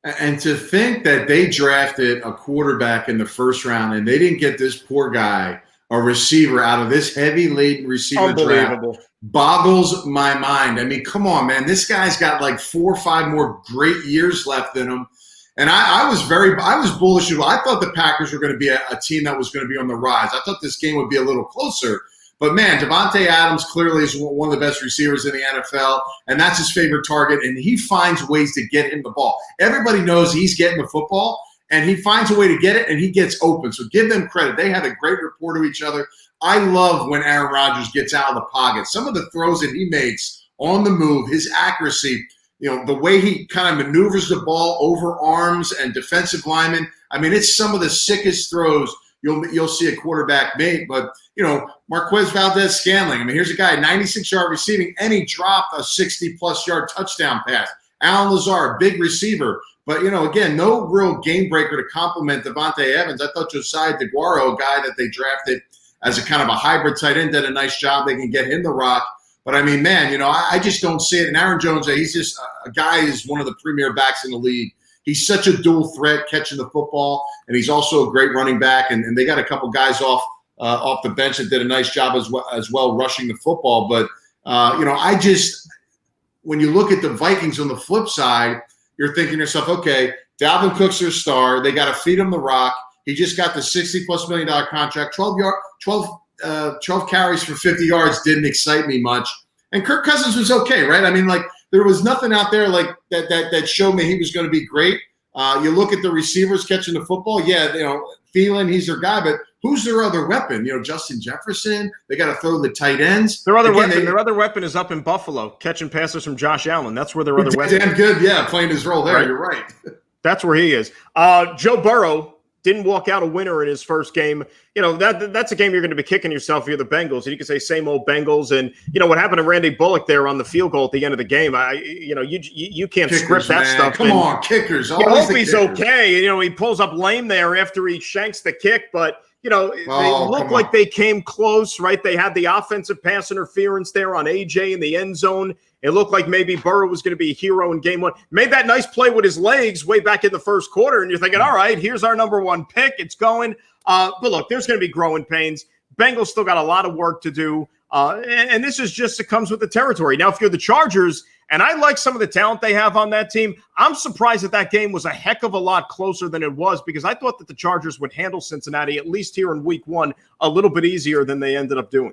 And to think that they drafted a quarterback in the first round and they didn't get this poor guy a receiver out of this heavy-laden receiver draft boggles my mind. I mean, come on, man. This guy's got like 4 or 5 more great years left in him. And I was bullish. I thought the Packers were going to be a team that was going to be on the rise. I thought this game would be a little closer. But, man, Devontae Adams clearly is one of the best receivers in the NFL, and that's his favorite target, and he finds ways to get him the ball. Everybody knows he's getting the football, and he finds a way to get it, and he gets open. So give them credit. They have a great rapport to each other. I love when Aaron Rodgers gets out of the pocket. Some of the throws that he makes on the move, his accuracy, the way he kind of maneuvers the ball over arms and defensive linemen. I mean, it's some of the sickest throws you'll see a quarterback make. But, Marquez Valdez-Scantling, I mean, here's a guy, 96-yard receiving, and he dropped a 60-plus yard touchdown pass. Alan Lazard, big receiver. But, again, no real game breaker to complement Devontae Evans. I thought Josiah DeGuaro, a guy that they drafted as a kind of a hybrid tight end, did a nice job. They can get him the rock. But, I mean, man, I just don't see it. And Aaron Jones, he's just a guy who's one of the premier backs in the league. He's such a dual threat catching the football, and he's also a great running back. And they got a couple guys off the bench that did a nice job as well rushing the football. But, when you look at the Vikings on the flip side, you're thinking to yourself, okay, Dalvin Cook's their star. They got to feed him the rock. He just got the $60+ million contract. 12 carries for 50 yards didn't excite me much. And Kirk Cousins was okay, right? I mean, there was nothing out there like that showed me he was going to be great. You look at the receivers catching the football. Yeah, Thielen, he's their guy, but who's their other weapon? Justin Jefferson. They got to throw the tight ends. Their other weapon is up in Buffalo, catching passes from Josh Allen. That's where their other weapon. Damn good, yeah, playing his role there. Right. You're right. That's where he is. Joe Burrow didn't walk out a winner in his first game. That's a game you're going to be kicking yourself if you're the Bengals. And you can say same old Bengals. And, what happened to Randy Bullock there on the field goal at the end of the game, you can't kickers, script that man. stuff. Come on, kickers. I hope he's okay. He pulls up lame there after he shanks the kick. But, they look like they came close, right? They had the offensive pass interference there on AJ in the end zone. It looked like maybe Burrow was going to be a hero in game one. Made that nice play with his legs way back in the first quarter, and you're thinking, all right, here's our number one pick. It's going. But look, there's going to be growing pains. Bengals still got a lot of work to do, and this is just – it comes with the territory. Now, if you're the Chargers, and I like some of the talent they have on that team, I'm surprised that game was a heck of a lot closer than it was because I thought that the Chargers would handle Cincinnati, at least here in week one, a little bit easier than they ended up doing.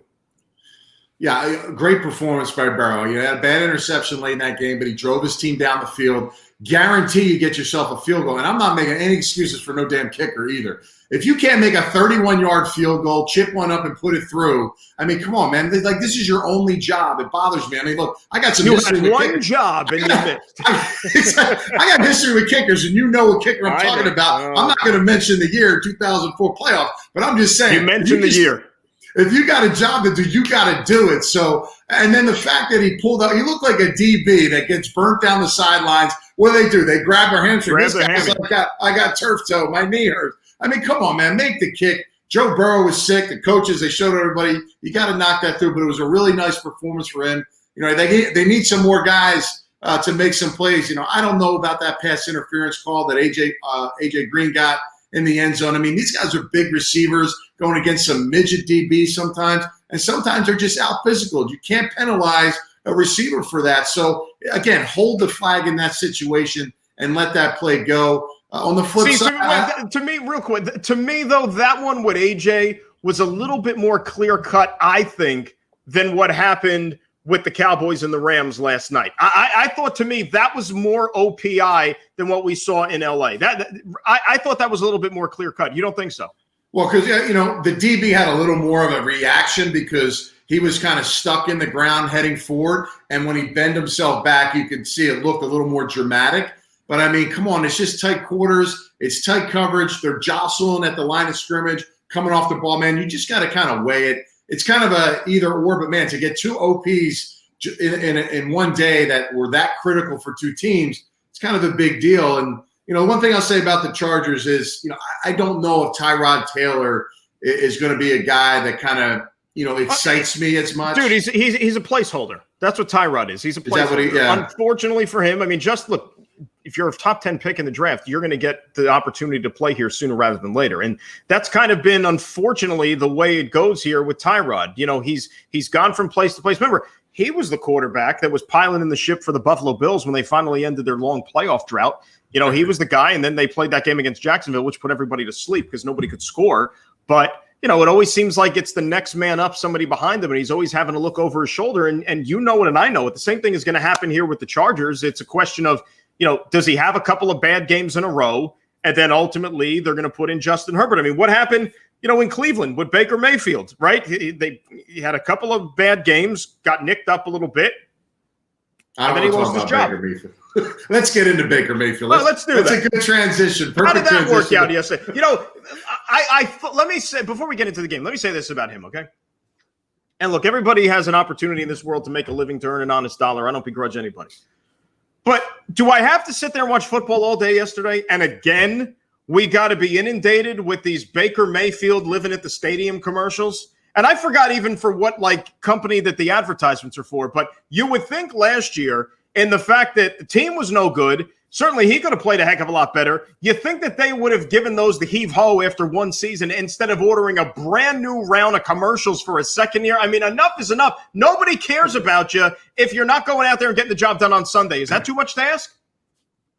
Yeah, great performance by Burrow. He had a bad interception late in that game, but he drove his team down the field. Guarantee you get yourself a field goal. And I'm not making any excuses for no damn kicker either. If you can't make a 31-yard field goal, chip one up and put it through, I mean, come on, man. This is your only job. It bothers me. I mean, look, I got some history with kickers. One job and you missed. I got history with kickers, and you know what kicker I'm talking about. I'm not going to mention the year 2004 playoff, but I'm just saying. You mentioned the year. If you got a job to do, you got to do it. So, and then the fact that he pulled out, he looked like a DB that gets burnt down the sidelines. What do? They grab their hamstring. I got turf toe. My knee hurts. I mean, come on, man. Make the kick. Joe Burrow was sick. The coaches, they showed everybody, you got to knock that through. But it was a really nice performance for him. They need some more guys to make some plays. I don't know about that pass interference call that AJ Green got in the end zone. I mean, these guys are big receivers going against some midget DBs sometimes, and sometimes they're just out physical. You can't penalize a receiver for that. So, again, hold the flag in that situation and let that play go. On the flip side. To me, real quick, to me, though, that one with AJ was a little bit more clear-cut, I think, than what happened with the Cowboys and the Rams last night. I thought, to me, that was more OPI than what we saw in L.A. I thought that was a little bit more clear-cut. You don't think so? Well, because, the DB had a little more of a reaction because he was kind of stuck in the ground heading forward, and when he bent himself back, you could see it looked a little more dramatic. But, I mean, come on, it's just tight quarters. It's tight coverage. They're jostling at the line of scrimmage, coming off the ball. Man, you just got to kind of weigh it. It's kind of a either or, but, man, to get two OPs in one day that were that critical for two teams, it's kind of a big deal. And, one thing I'll say about the Chargers is, I don't know if Tyrod Taylor is going to be a guy that kind of, excites me as much. Dude, he's a placeholder. That's what Tyrod is. He's a placeholder. Unfortunately for him, I mean, just look, if you're a top 10 pick in the draft, you're going to get the opportunity to play here sooner rather than later. And that's kind of been, unfortunately, the way it goes here with Tyrod. He's gone from place to place. Remember, he was the quarterback that was piloting the ship for the Buffalo Bills when they finally ended their long playoff drought. He was the guy, and then they played that game against Jacksonville, which put everybody to sleep because nobody could score. But, it always seems like it's the next man up, somebody behind him, and he's always having to look over his shoulder. And you know it, and I know it. The same thing is going to happen here with the Chargers. It's a question of, does he have a couple of bad games in a row? And then ultimately they're going to put in Justin Herbert. I mean, what happened, in Cleveland with Baker Mayfield, right? He had a couple of bad games, got nicked up a little bit, and then he lost his job. Let's get into Baker Mayfield. Let's do that. That's a good transition. Perfect. How did that transition. work out yesterday? Let me say, before we get into the game, let me say this about him, okay? And look, everybody has an opportunity in this world to make a living, to earn an honest dollar. I don't begrudge anybody. But do I have to sit there and watch football all day yesterday? And again, we got to be inundated with these Baker Mayfield living at the stadium commercials. And I forgot even for what company that the advertisements are for. But you would think last year, in the fact that the team was no good, certainly he could have played a heck of a lot better. You think that they would have given those the heave-ho after one season instead of ordering a brand new round of commercials for a second year? I mean, enough is enough. Nobody cares about you if you're not going out there and getting the job done on Sunday. Is that too much to ask?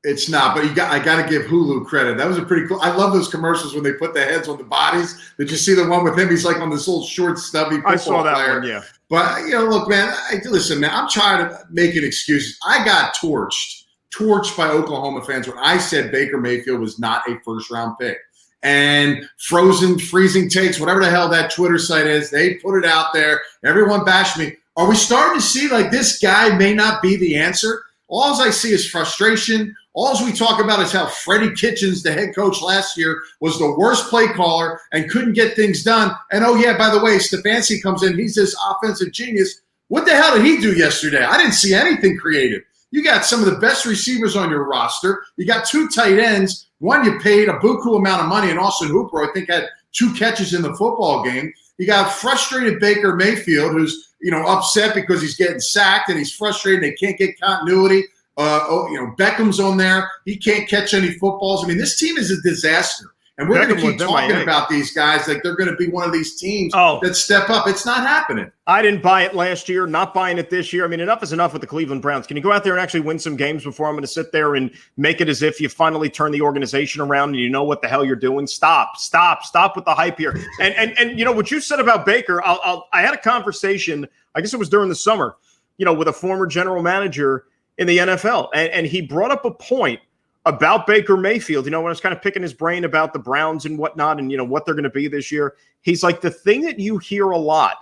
It's not, but I got to give Hulu credit. That was a pretty cool. I love those commercials when they put the heads on the bodies. Did you see the one with him? He's like on this little short, stubby football I saw that player. one, yeah. But, look, man, listen, man, I'm tired of making excuses. I got torched by Oklahoma fans when I said Baker Mayfield was not a first-round pick. And freezing takes, whatever the hell that Twitter site is, they put it out there. Everyone bashed me. Are we starting to see this guy may not be the answer? All I see is frustration. All we talk about is how Freddie Kitchens, the head coach last year, was the worst play caller and couldn't get things done. And, oh, yeah, by the way, Stefanski comes in. He's this offensive genius. What the hell did he do yesterday? I didn't see anything creative. You got some of the best receivers on your roster. You got two tight ends. One, you paid a buku amount of money, and Austin Hooper, I think, had 2 catches in the football game. You got frustrated Baker Mayfield, who's, upset because he's getting sacked and he's frustrated. They can't get continuity. Beckham's on there. He can't catch any footballs. I mean, this team is a disaster. And we're going to keep talking about these guys like they're going to be one of these teams that step up. It's not happening. I didn't buy it last year, not buying it this year. I mean, enough is enough with the Cleveland Browns. Can you go out there and actually win some games before I'm going to sit there and make it as if you finally turn the organization around and you know what the hell you're doing? Stop with the hype here. And what you said about Baker, I had a conversation, I guess it was during the summer, with a former general manager in the NFL. And he brought up a point about Baker Mayfield, when I was kind of picking his brain about the Browns and whatnot and, what they're going to be this year. He's like, the thing that you hear a lot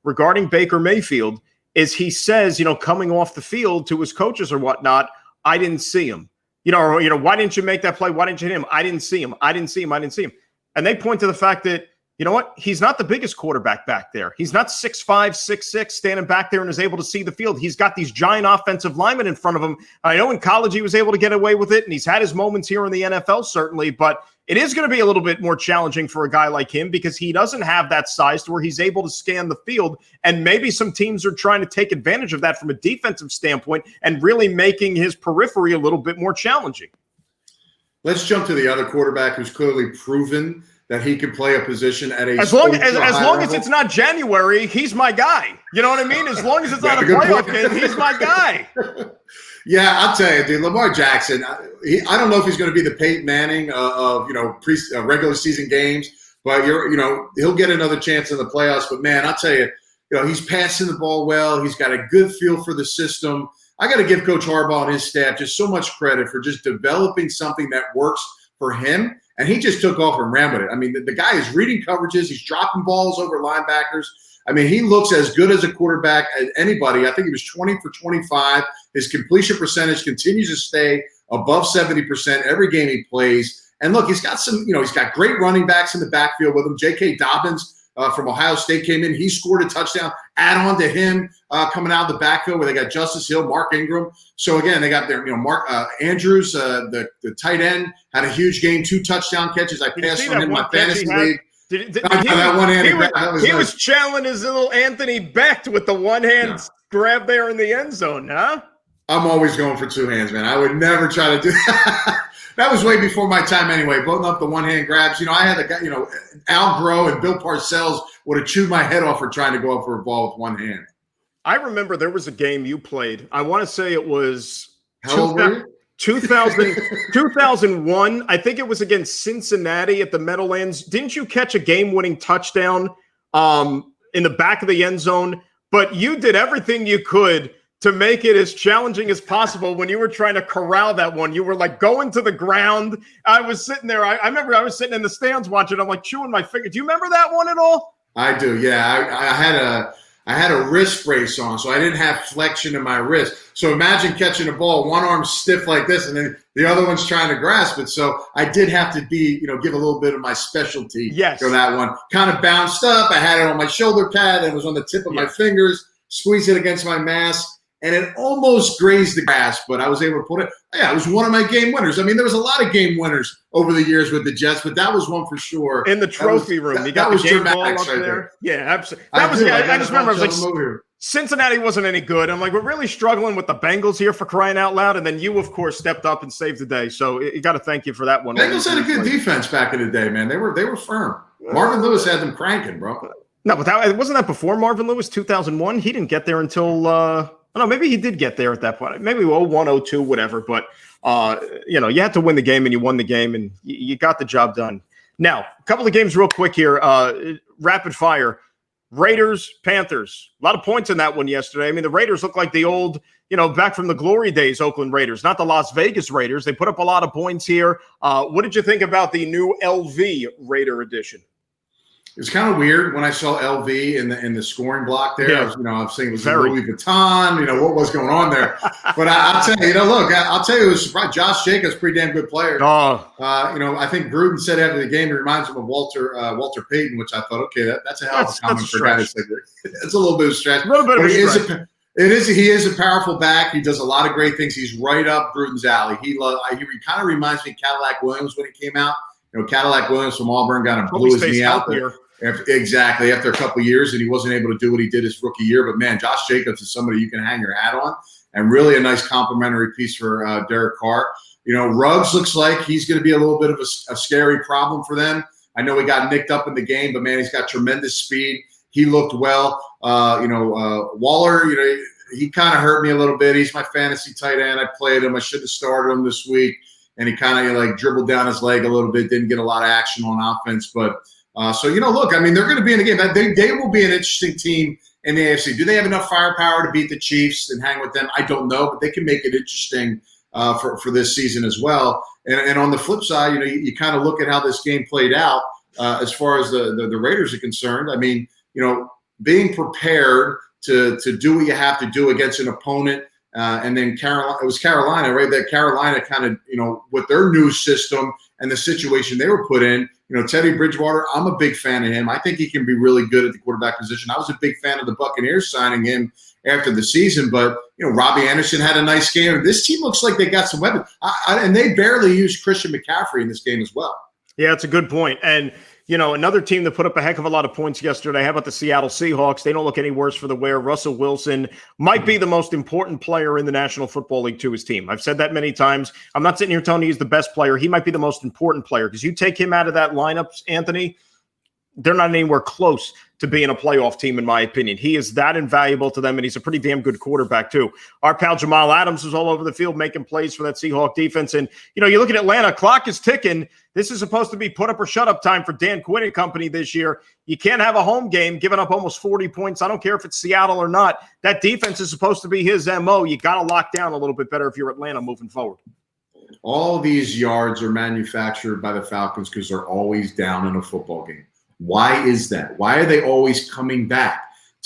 regarding Baker Mayfield is he says, coming off the field to his coaches or whatnot, I didn't see him. Why didn't you make that play? Why didn't you hit him? I didn't see him. And they point to the fact that, you know what? He's not the biggest quarterback back there. He's not 6'5", 6'6", standing back there and is able to see the field. He's got these giant offensive linemen in front of him. I know in college he was able to get away with it, and he's had his moments here in the NFL, certainly, but it is going to be a little bit more challenging for a guy like him because he doesn't have that size to where he's able to scan the field, and maybe some teams are trying to take advantage of that from a defensive standpoint and really making his periphery a little bit more challenging. Let's jump to the other quarterback who's clearly proven that he can play a position at a as long as it's not January, he's my guy. You know what I mean? As long as it's not a playoff game, he's my guy. Yeah, I'll tell you, dude. Lamar Jackson. I don't know if he's going to be the Peyton Manning of regular season games, but he'll get another chance in the playoffs. But man, I'll tell you, he's passing the ball well. He's got a good feel for the system. I got to give Coach Harbaugh and his staff just so much credit for just developing something that works for him. And he just took off and ran with it. I mean, the guy is reading coverages. He's dropping balls over linebackers. I mean, he looks as good as a quarterback as anybody. I think he was 20 for 25. His completion percentage continues to stay above 70% every game he plays. And look, he's got he's got great running backs in the backfield with him. J.K. Dobbins from Ohio State came in. He scored a touchdown. Add on to him coming out of the backfield where they got Justice Hill, Mark Ingram. So, again, they got their, Mark Andrews, the tight end, had a huge game, 2 touchdown catches. I passed on him in my fantasy league. He was channeling his little Anthony Becht with the one-hand grab there in the end zone, huh? I'm always going for 2 hands, man. I would never try to do that. That was way before my time anyway, blowing up the one-hand grabs. I had a guy, Al Groh and Bill Parcells would have chewed my head off for trying to go up for a ball with one hand. I remember there was a game you played. I want to say it was How old were you? 2000, 2001. I think it was against Cincinnati at the Meadowlands. Didn't you catch a game-winning touchdown in the back of the end zone? But you did everything you could to make it as challenging as possible when you were trying to corral that one. You were like going to the ground. I was sitting there. I remember I was sitting in the stands watching. I'm like chewing my finger. Do you remember that one at all? I do. Yeah, I had a wrist brace on, so I didn't have flexion in my wrist. So imagine catching a ball, one arm stiff like this, and then the other one's trying to grasp it. So I did have to give a little bit of my specialty for that one. Kind of bounced up. I had it on my shoulder pad, and it was on the tip of my fingers. Squeezed it against my mask, and it almost grazed the grass, but I was able to put it. Yeah, it was one of my game winners. I mean, there was a lot of game winners over the years with the Jets, but that was one for sure. In the trophy room, you got the game ball up there. Yeah, absolutely. I just remember, I was like, Cincinnati wasn't any good. I'm like, we're really struggling with the Bengals here for crying out loud. And then you, of course, stepped up and saved the day. So you got to thank you for that one. Bengals had a good defense back in the day, man. They were firm. Marvin Lewis had them cranking, bro. No, but wasn't that before Marvin Lewis, 2001? He didn't get there until no, maybe he did get there at that point. Maybe 01, 02, whatever. But you had to win the game, and you won the game, and you got the job done. Now, a couple of games real quick here. Rapid fire. Raiders, Panthers. A lot of points in that one yesterday. I mean, the Raiders look like the old, back from the glory days, Oakland Raiders, not the Las Vegas Raiders. They put up a lot of points here. What did you think about the new LV Raider edition? It's kind of weird when I saw LV in the scoring block there. Yeah. I was thinking it was Louis Vuitton. What was going on there? But I'll tell you, I'll tell you, it was surprised. Josh Jacobs, pretty damn good player. Oh, I think Gruden said after the game, it reminds him of Walter Payton, which I thought, okay, that's a hell of a comment for a guy that's like that. It's a little bit of stretch. A little bit of a stretch. He is a powerful back. He does a lot of great things. He's right up Gruden's alley. He kind of reminds me of Cadillac Williams when he came out. Cadillac Williams from Auburn kind of blew his knee out there. Exactly. After a couple of years, and he wasn't able to do what he did his rookie year. But, man, Josh Jacobs is somebody you can hang your hat on, and really a nice complimentary piece for Derek Carr. Ruggs looks like he's going to be a little bit of a scary problem for them. I know he got nicked up in the game, but, man, he's got tremendous speed. He looked well. Waller, he kind of hurt me a little bit. He's my fantasy tight end. I played him. I should have started him this week. And he kind of dribbled down his leg a little bit, didn't get a lot of action on offense. But look, I mean, they're going to be in the game. They will be an interesting team in the AFC. Do they have enough firepower to beat the Chiefs and hang with them? I don't know, but they can make it interesting for this season as well. And on the flip side, you kind of look at how this game played out as far as the Raiders are concerned. I mean, being prepared to do what you have to do against an opponent. And then it was Carolina, right? That Carolina kind of, with their new system and the situation they were put in, Teddy Bridgewater, I'm a big fan of him. I think he can be really good at the quarterback position. I was a big fan of the Buccaneers signing him after the season, but, Robbie Anderson had a nice game. This team looks like they got some weapons. And they barely used Christian McCaffrey in this game as well. Yeah, it's a good point. And, another team that put up a heck of a lot of points yesterday. How about the Seattle Seahawks? They don't look any worse for the wear. Russell Wilson might be the most important player in the National Football League to his team. I've said that many times. I'm not sitting here telling you he's the best player. He might be the most important player because you take him out of that lineup, Anthony, they're not anywhere close to being a playoff team, in my opinion. He is that invaluable to them, and he's a pretty damn good quarterback, too. Our pal Jamal Adams is all over the field making plays for that Seahawk defense. And, you look at Atlanta, clock is ticking. This is supposed to be put up or shut up time for Dan Quinn and company this year. You can't have a home game giving up almost 40 points. I don't care if it's Seattle or not. That defense is supposed to be his MO. You got to lock down a little bit better if you're Atlanta moving forward. All these yards are manufactured by the Falcons because they're always down in a football game. Why is that? Why are they always coming back?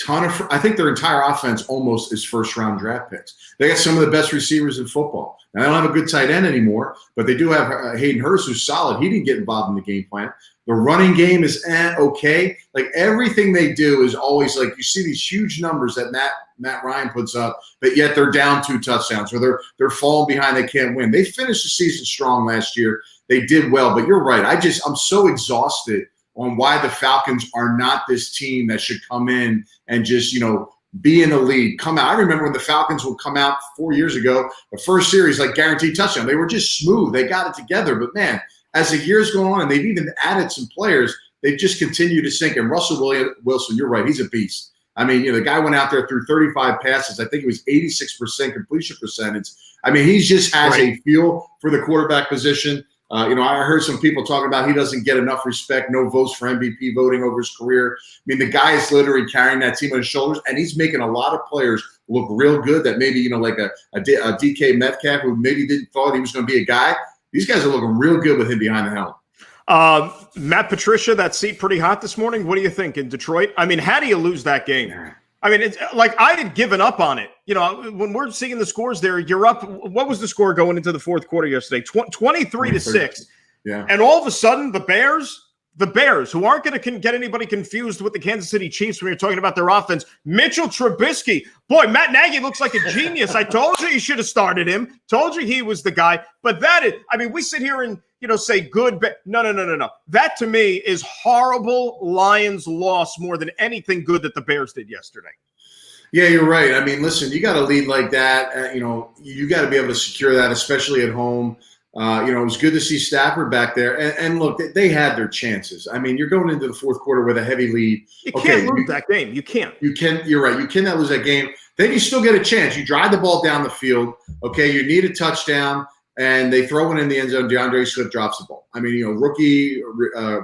I think their entire offense almost is first-round draft picks. They got some of the best receivers in football. Now, they don't have a good tight end anymore, but they do have Hayden Hurst, who's solid. He didn't get involved in the game plan. The running game is okay. Everything they do is always you see these huge numbers that Matt Ryan puts up, but yet they're down 2 touchdowns or they're falling behind. They can't win. They finished the season strong last year. They did well, but you're right. I'm so exhausted on why the Falcons are not this team that should come in and just, be in the lead, come out. I remember when the Falcons would come out 4 years ago, the first series, guaranteed touchdown. They were just smooth. They got it together. But, man, as the years go on and they've even added some players, they've just continued to sink. And Russell Wilson, you're right, he's a beast. I mean, the guy went out there through 35 passes. I think it was 86% completion percentage. I mean, he just has a feel for the quarterback position. I heard some people talking about he doesn't get enough respect, no votes for MVP voting over his career. I mean, the guy is literally carrying that team on his shoulders, and he's making a lot of players look real good that maybe, like a DK Metcalf who maybe didn't thought he was going to be a guy. These guys are looking real good with him behind the helm. Matt Patricia, that seat pretty hot this morning. What do you think in Detroit? I mean, how do you lose that game? I mean, it's like I had given up on it. When we're seeing the scores there, you're up. What was the score going into the fourth quarter yesterday? 23-6. Yeah. And all of a sudden, the Bears, who aren't going to get anybody confused with the Kansas City Chiefs when you're talking about their offense, Mitchell Trubisky. Boy, Matt Nagy looks like a genius. I told you you should have started him. Told you he was the guy. But we sit here and, say good. No. That to me is horrible Lions loss more than anything good that the Bears did yesterday. Yeah, you're right. I mean, listen, you got to lead like that. You got to be able to secure that, especially at home. It was good to see Stafford back there. And look, they had their chances. I mean, you're going into the fourth quarter with a heavy lead. You can't lose that game. You can't. You're right. You cannot lose that game. Then you still get a chance. You drive the ball down the field. Okay, you need a touchdown, and they throw it in the end zone. DeAndre Swift drops the ball. I mean, rookie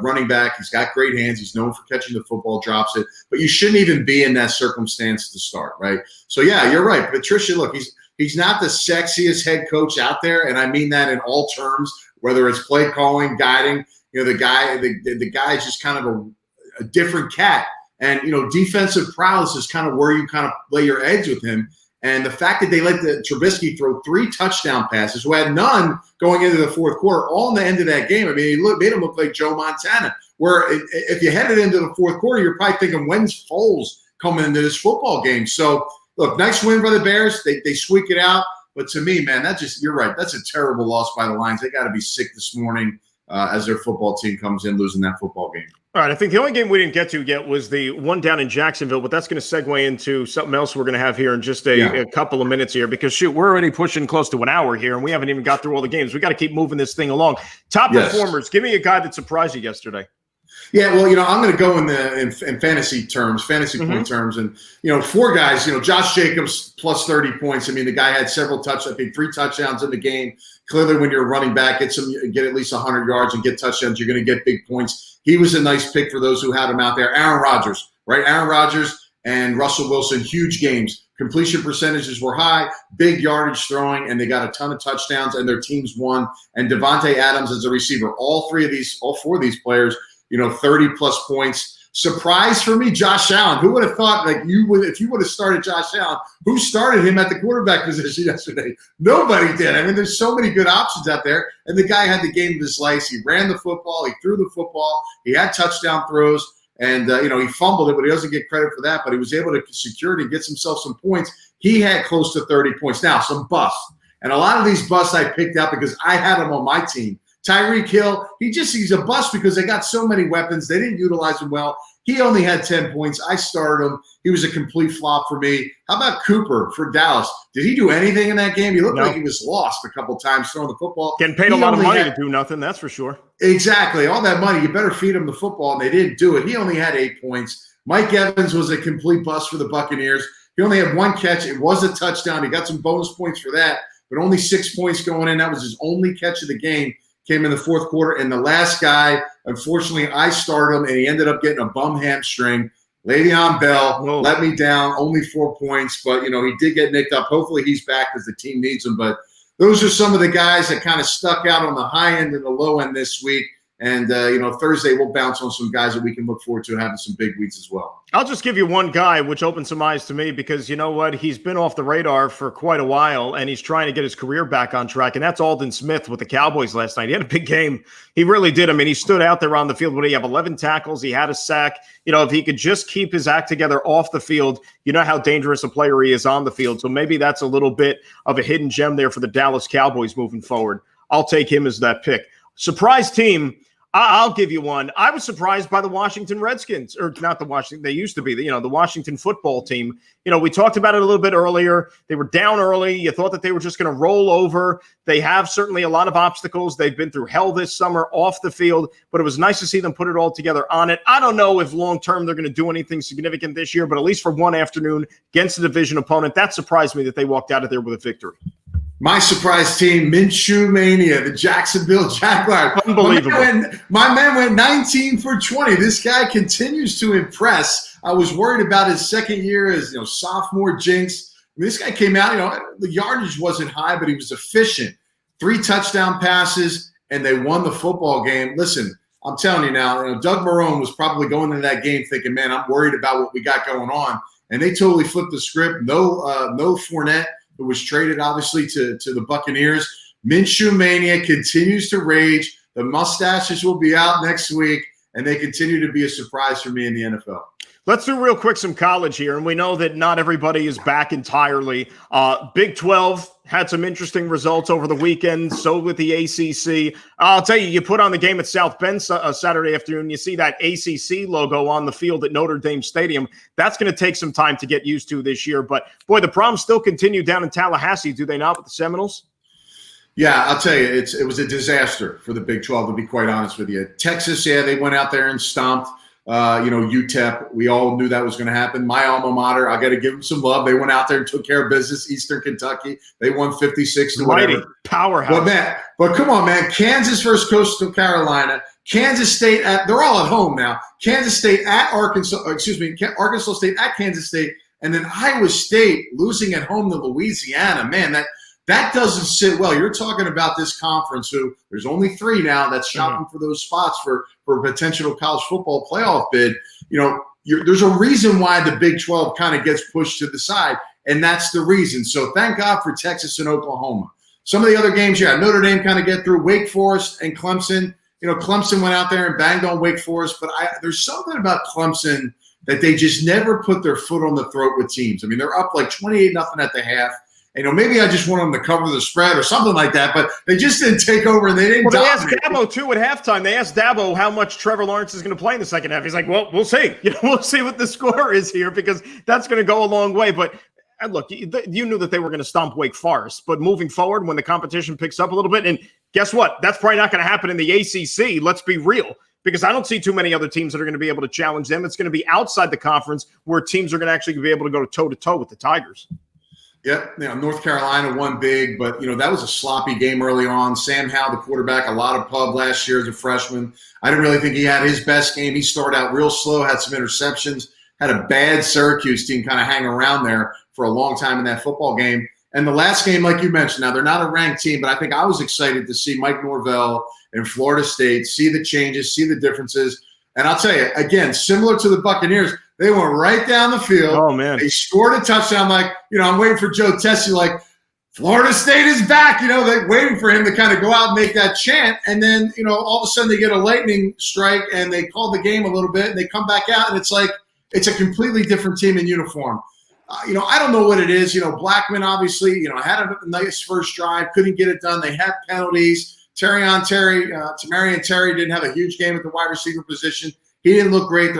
running back. He's got great hands. He's known for catching the football, drops it. But you shouldn't even be in that circumstance to start, right? So, yeah, you're right. Patricia, look, he's not the sexiest head coach out there, and I mean that in all terms, whether it's play calling, guiding. The guy is just kind of a different cat. And, defensive prowess is kind of where you kind of lay your eggs with him. And the fact that they let Trubisky throw 3 touchdown passes, who had none going into the fourth quarter, all in the end of that game. I mean, he made him look like Joe Montana, where if you headed into the fourth quarter, you're probably thinking, when's Foles coming into this football game? So, look, nice win by the Bears. They squeak it out. But to me, man, you're right. That's a terrible loss by the Lions. They got to be sick this morning as their football team comes in losing that football game. All right, I think the only game we didn't get to yet was the one down in Jacksonville, but that's going to segue into something else we're going to have here in just a couple of minutes here because, we're already pushing close to an hour here, and we haven't even got through all the games. We got to keep moving this thing along. Top performers, give me a guy that surprised you yesterday. Yeah, well, I'm going to go in fantasy terms, point terms, and 4 guys. Josh Jacobs plus 30 points. I mean, the guy had several touchdowns. I think 3 touchdowns in the game. Clearly, when you're running back, get at least 100 yards and get touchdowns, you're going to get big points. He was a nice pick for those who had him out there. Aaron Rodgers, right? Aaron Rodgers and Russell Wilson, huge games. Completion percentages were high, big yardage throwing, and they got a ton of touchdowns, and their teams won. And Devontae Adams as a receiver, all 4 of these players. 30-plus points. Surprise for me, Josh Allen. Who would have thought, if you would have started Josh Allen, who started him at the quarterback position yesterday? Nobody did. I mean, there's so many good options out there, and the guy had the game of his life. He ran the football. He threw the football. He had touchdown throws, and, he fumbled it, but he doesn't get credit for that, but he was able to secure it and get himself some points. He had close to 30 points. Now, some busts, and a lot of these busts I picked out because I had him on my team. Tyreek Hill, he's a bust because they got so many weapons. They didn't utilize him well. He only had 10 points. I started him. He was a complete flop for me. How about Cooper for Dallas? Did he do anything in that game? He looked like he was lost a couple times throwing the football. Getting paid a lot of money to do nothing, that's for sure. Exactly. All that money, you better feed him the football, and they didn't do it. He only had 8 points. Mike Evans was a complete bust for the Buccaneers. He only had 1 catch. It was a touchdown. He got some bonus points for that, but only 6 points going in. That was his only catch of the game. Came in the fourth quarter, and the last guy, unfortunately, I started him, and he ended up getting a bum hamstring. Le'Veon Bell let me down, only 4 points, but, he did get nicked up. Hopefully he's back because the team needs him. But those are some of the guys that kind of stuck out on the high end and the low end this week. And, Thursday we'll bounce on some guys that we can look forward to having some big weeks as well. I'll just give you one guy, which opened some eyes to me because you know what? He's been off the radar for quite a while, and he's trying to get his career back on track, and that's Aldon Smith with the Cowboys last night. He had a big game. He really did. I mean, he stood out there on the field. He had 11 tackles. He had a sack. If he could just keep his act together off the field, you know how dangerous a player he is on the field. So maybe that's a little bit of a hidden gem there for the Dallas Cowboys moving forward. I'll take him as that pick. Surprise team. I'll give you one. I was surprised by the Washington Redskins, or not the Washington. They used to be the Washington football team. We talked about it a little bit earlier. They were down early. You thought that they were just going to roll over. They have certainly a lot of obstacles. They've been through hell this summer off the field, but it was nice to see them put it all together on it. I don't know if long-term they're going to do anything significant this year, but at least for one afternoon against a division opponent, that surprised me that they walked out of there with a victory. My surprise team, Minshew Mania, the Jacksonville Jaguars. Unbelievable. My man went 19 for 20. This guy continues to impress. I was worried about his second year as sophomore jinx. This guy came out, the yardage wasn't high, but he was efficient. 3 touchdown passes, and they won the football game. Listen, I'm telling you now, Doug Marrone was probably going into that game thinking, man, I'm worried about what we got going on. And they totally flipped the script. No Fournette, who was traded, obviously, to the Buccaneers. Minshew Mania continues to rage. The mustaches will be out next week, and they continue to be a surprise for me in the NFL. Let's do real quick some college here, and we know that not everybody is back entirely. Big 12 had some interesting results over the weekend, so with the ACC. I'll tell you, you put on the game at South Bend Saturday afternoon, you see that ACC logo on the field at Notre Dame Stadium. That's going to take some time to get used to this year. But, boy, the problems still continue down in Tallahassee, do they not, with the Seminoles? Yeah, I'll tell you, it was a disaster for the Big 12, to be quite honest with you. Texas, they went out there and stomped. UTEP, we all knew that was going to happen. My alma mater, I got to give them some love. They went out there and took care of business. Eastern Kentucky, they won 56 to whatever. Mighty powerhouse. But come on, man. Kansas versus Coastal Carolina. Kansas State they're all at home now. Kansas State at Arkansas State at Kansas State, and then Iowa State losing at home to Louisiana. Man, that doesn't sit well. You're talking about this conference who there's only 3 now that's shopping for those spots for a potential college football playoff bid. There's a reason why the Big 12 kind of gets pushed to the side, and that's the reason. So thank God for Texas and Oklahoma. Some of the other games, Notre Dame kind of get through. Wake Forest and Clemson. Clemson went out there and banged on Wake Forest, but there's something about Clemson that they just never put their foot on the throat with teams. I mean, they're up like 28-0 at the half. Maybe I just want them to cover the spread or something like that, but they just didn't take over and they didn't. Well, they asked Dabo too at halftime. They asked Dabo how much Trevor Lawrence is going to play in the second half. He's like, "Well, we'll see. We'll see what the score is here because that's going to go a long way." But look, you knew that they were going to stomp Wake Forest, but moving forward, when the competition picks up a little bit, and guess what? That's probably not going to happen in the ACC. Let's be real. Because I don't see too many other teams that are going to be able to challenge them. It's going to be outside the conference where teams are going to actually be able to go toe-to-toe with the Tigers. Yep, North Carolina won big, but that was a sloppy game early on. Sam Howell, the quarterback, a lot of pub last year as a freshman. I didn't really think he had his best game. He started out real slow, had some interceptions, had a bad Syracuse team kind of hang around there for a long time in that football game. And the last game, like you mentioned, now they're not a ranked team, but I think I was excited to see Mike Norvell in Florida State, see the changes, see the differences. And I'll tell you, again, similar to the Buccaneers, they went right down the field. Oh, man. They scored a touchdown. I'm waiting for Joe Tessie, Florida State is back. They're waiting for him to kind of go out and make that chant. And then, all of a sudden they get a lightning strike and they call the game a little bit and they come back out and it's a completely different team in uniform. I don't know what it is. Blackman obviously, had a nice first drive, couldn't get it done. They had penalties. Tamarian Terry didn't have a huge game at the wide receiver position. He didn't look great.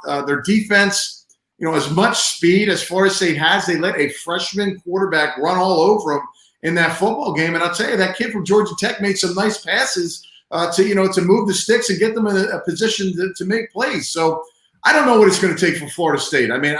Their defense, as much speed as Florida State has, they let a freshman quarterback run all over them in that football game. And I'll tell you, that kid from Georgia Tech made some nice passes to move the sticks and get them in a position to make plays. So I don't know what it's going to take for Florida State. I mean,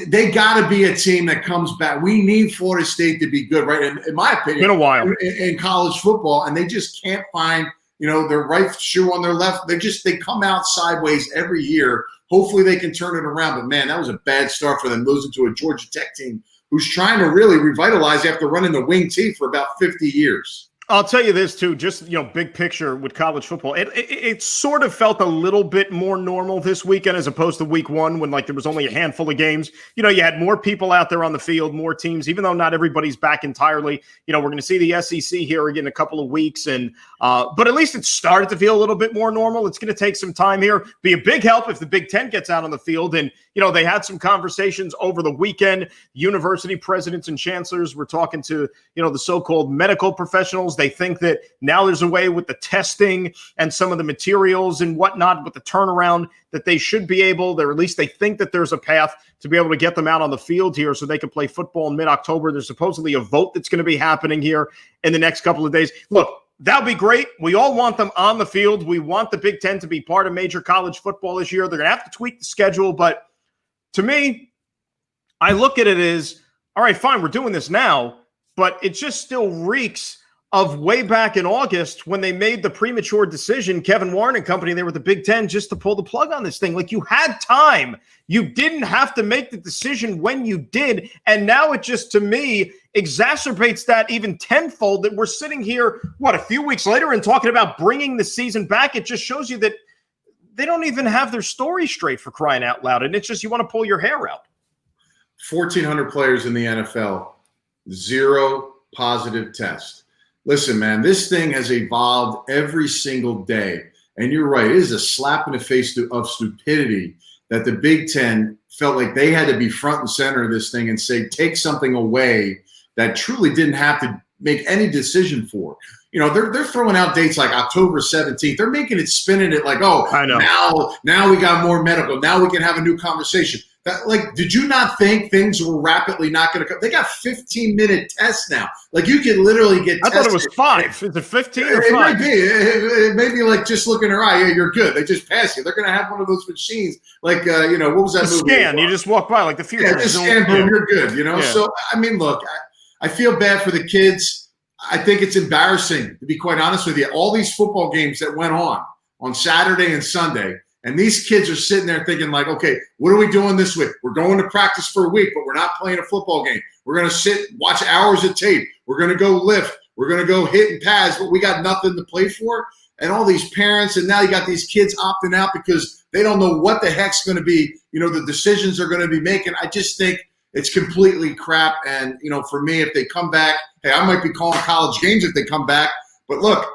they got to be a team that comes back. We need Florida State to be good, right? In my opinion, been a while in college football, and they just can't find their right shoe on their left. They come out sideways every year. Hopefully they can turn it around. But man, that was a bad start for them, losing to a Georgia Tech team who's trying to really revitalize after running the wing T for about 50 years. I'll tell you this too, just big picture with college football. It sort of felt a little bit more normal this weekend as opposed to week 1 when there was only a handful of games. You had more people out there on the field, more teams, even though not everybody's back entirely. We're going to see the SEC here again in a couple of weeks, and but at least it started to feel a little bit more normal. It's going to take some time here. Be a big help if the Big Ten gets out on the field, and they had some conversations over the weekend. University presidents and chancellors were talking to the so-called medical professionals. They think that now there's a way with the testing and some of the materials and whatnot with the turnaround that they should be able, or at least they think that there's a path to be able to get them out on the field here so they can play football in mid-October. There's supposedly a vote that's going to be happening here in the next couple of days. Look, that'll be great. We all want them on the field. We want the Big Ten to be part of major college football this year. They're going to have to tweak the schedule. But to me, I look at it as, all right, fine, we're doing this now, but it just still reeks of way back in August when they made the premature decision, Kevin Warren and company, they were the Big Ten, just to pull the plug on this thing. Like, you had time. You didn't have to make the decision when you did. And now it just, to me, exacerbates that even tenfold that we're sitting here, a few weeks later and talking about bringing the season back. It just shows you that they don't even have their story straight, for crying out loud. And it's just, you want to pull your hair out. 1,400 players in the NFL, 0 positive tests. Listen, man, this thing has evolved every single day. And you're right. It is a slap in the face of stupidity that the Big Ten felt like they had to be front and center of this thing and say, take something away that truly didn't have to make any decision for. You know, they're throwing out dates like October 17th. They're making it, spinning it like, oh, I know. Now we got more medical. Now we can have a new conversation. Did you not think things were rapidly not going to come? They got 15-minute tests now. Like, you can literally get tested. I thought it was 5. Is it 15 or 5? It might be. It may be like just look in her eye. Yeah, you're good. They just pass you. They're going to have one of those machines. Like, what was that movie? Scan. You just walk by like the future. Yeah, just scan, boom, you're good. Yeah. So, I mean, look, I feel bad for the kids. I think it's embarrassing, to be quite honest with you. All these football games that went on Saturday and Sunday, and these kids are sitting there thinking like, okay, what are we doing this week? We're going to practice for a week, but we're not playing a football game. We're going to sit, watch hours of tape. We're going to go lift. We're going to go hit and pass, but we got nothing to play for. And all these parents, and now you got these kids opting out because they don't know what the heck's going to be, the decisions they're going to be making. I just think it's completely crap. And, for me, if they come back, hey, I might be calling college games if they come back. But look,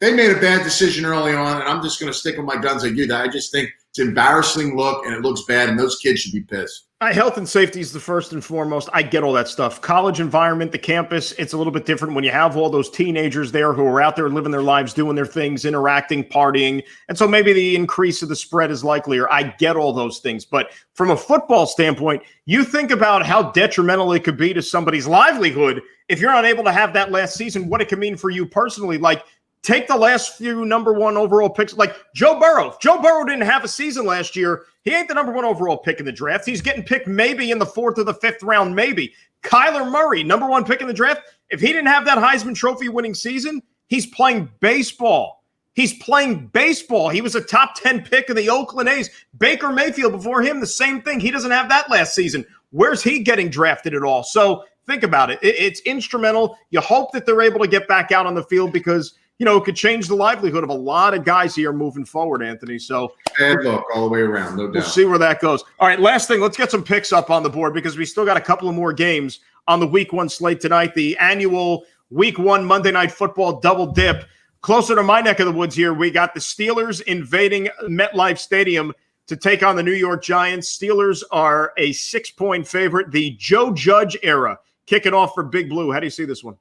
they made a bad decision early on, and I'm just going to stick with my guns like you. That I just think it's an embarrassing look, and it looks bad, and those kids should be pissed. Health and safety is the first and foremost. I get all that stuff. College environment, the campus, it's a little bit different when you have all those teenagers there who are out there living their lives, doing their things, interacting, partying. And so maybe the increase of the spread is likelier. I get all those things. But from a football standpoint, you think about how detrimental it could be to somebody's livelihood if you're unable to have that last season, what it could mean for you personally. Like, take the last few number 1 overall picks, like Joe Burrow. If Joe Burrow didn't have a season last year, he ain't the number 1 overall pick in the draft. He's getting picked maybe in the 4th or the 5th round, maybe. Kyler Murray, number 1 pick in the draft. If he didn't have that Heisman Trophy winning season, he's playing baseball. He's playing baseball. He was a top 10 pick of the Oakland A's. Baker Mayfield before him, the same thing. He doesn't have that last season. Where's he getting drafted at all? So think about it. It's instrumental. You hope that they're able to get back out on the field because it could change the livelihood of a lot of guys here moving forward, Anthony. So bad luck all the way around, no doubt. We'll see where that goes. All right, last thing, let's get some picks up on the board because we still got a couple of more games on the Week 1 slate tonight. The annual Week 1 Monday Night Football double dip. Closer to my neck of the woods here, we got the Steelers invading MetLife Stadium to take on the New York Giants. Steelers are a 6-point favorite. The Joe Judge era kicking off for Big Blue. How do you see this one?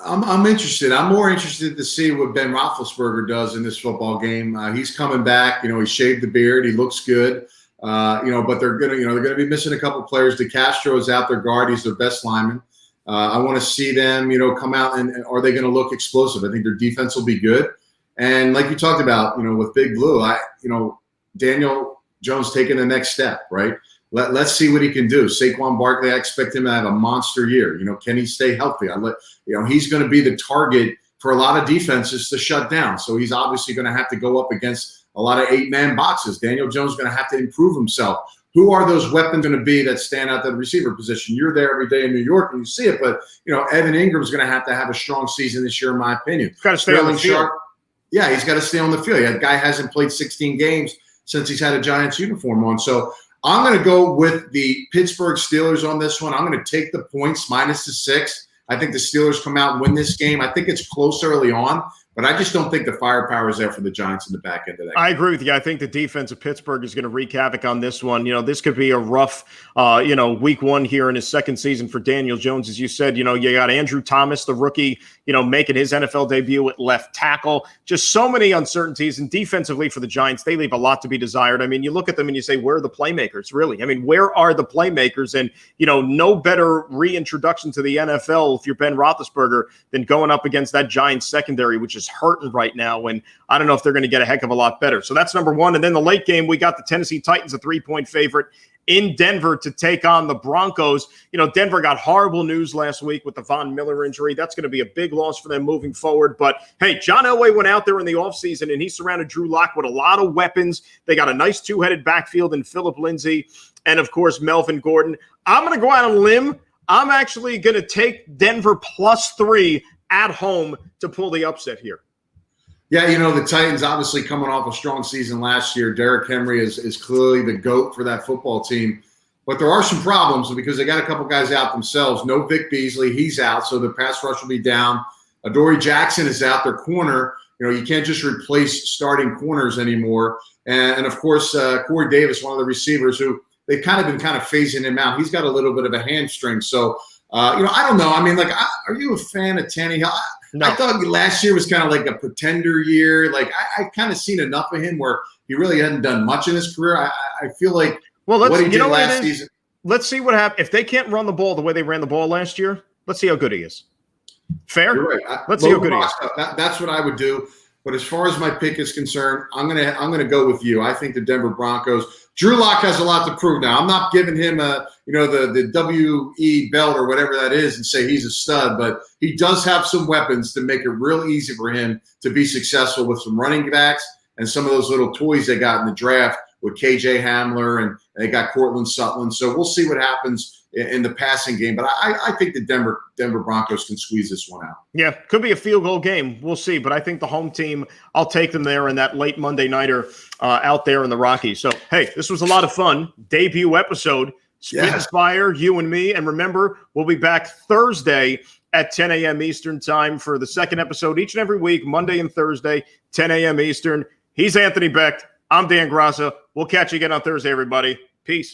I'm interested. I'm more interested to see what Ben Roethlisberger does in this football game. He's coming back. He shaved the beard. He looks good. But they're gonna be missing a couple players. DeCastro is out their guard. He's their best lineman. I want to see them, come out and are they going to look explosive? I think their defense will be good. And like you talked about, with Big Blue, Daniel Jones taking the next step, right? Let's see what he can do. Saquon Barkley, I expect him to have a monster year. Can he stay healthy? He's going to be the target for a lot of defenses to shut down. So he's obviously going to have to go up against a lot of 8-man boxes. Daniel Jones is going to have to improve himself. Who are those weapons going to be that stand out at the receiver position? You're there every day in New York and you see it, but Evan Ingram's going to have a strong season this year, in my opinion. He's got to stay on the field. Yeah, he's got to stay on the field. That guy hasn't played 16 games since he's had a Giants uniform on. So I'm going to go with the Pittsburgh Steelers on this one. I'm going to take the points minus the 6. I think the Steelers come out and win this game. I think it's close early on, But I just don't think the firepower is there for the Giants in the back end of that game. I agree with you. I think the defense of Pittsburgh is going to wreak havoc on this one. This could be a rough, week one here in his second season for Daniel Jones. As you said, you got Andrew Thomas, the rookie, making his NFL debut at left tackle. Just so many uncertainties. And defensively for the Giants, they leave a lot to be desired. I mean, you look at them and you say, where are the playmakers, really? I mean, where are the playmakers? And, no better reintroduction to the NFL if you're Ben Roethlisberger than going up against that Giants secondary, which is hurting right now. And I don't know if they're going to get a heck of a lot better. So that's number one. And then the late game, we got the Tennessee Titans, a 3-point favorite in Denver to take on the Broncos. Denver got horrible news last week with the Von Miller injury. That's going to be a big loss for them moving forward. But, hey, John Elway went out there in the offseason, and he surrounded Drew Lock with a lot of weapons. They got a nice two-headed backfield in Phillip Lindsay and, of course, Melvin Gordon. I'm going to go out on a limb. I'm actually going to take Denver +3 at home to pull the upset here. Yeah, the Titans obviously coming off a strong season last year. Derrick Henry is clearly the GOAT for that football team. But there are some problems because they got a couple guys out themselves. No Vic Beasley, he's out, so the pass rush will be down. Adoree Jackson is out, their corner. You can't just replace starting corners anymore. And of course, Corey Davis, one of the receivers who they've kind of been phasing him out. He's got a little bit of a hamstring. So, I don't know. I mean, are you a fan of Tannehill? No. I thought last year was kind of like a pretender year. Like I kind of seen enough of him where he really hadn't done much in his career. I feel like what he did last season. Let's see what happens. If they can't run the ball the way they ran the ball last year, let's see how good he is. Fair? You're right. Let's see how good he is. That's what I would do. But as far as my pick is concerned, I'm gonna go with you. I think the Denver Broncos. Drew Lock has a lot to prove now. I'm not giving him the W.E. belt or whatever that is and say he's a stud, but he does have some weapons to make it real easy for him to be successful with some running backs and some of those little toys they got in the draft with KJ Hamler and they got Cortland Sutton. So we'll see what happens in the passing game. But I think the Denver Broncos can squeeze this one out. Yeah, could be a field goal game. We'll see. But I think the home team, I'll take them there in that late Monday nighter out there in the Rockies. So, hey, this was a lot of fun. Debut episode. Spittin' Fire, you and me. And remember, we'll be back Thursday at 10 a.m. Eastern time for the second episode each and every week, Monday and Thursday, 10 a.m. Eastern. He's Anthony Becht. I'm Dan Graca. We'll catch you again on Thursday, everybody. Peace.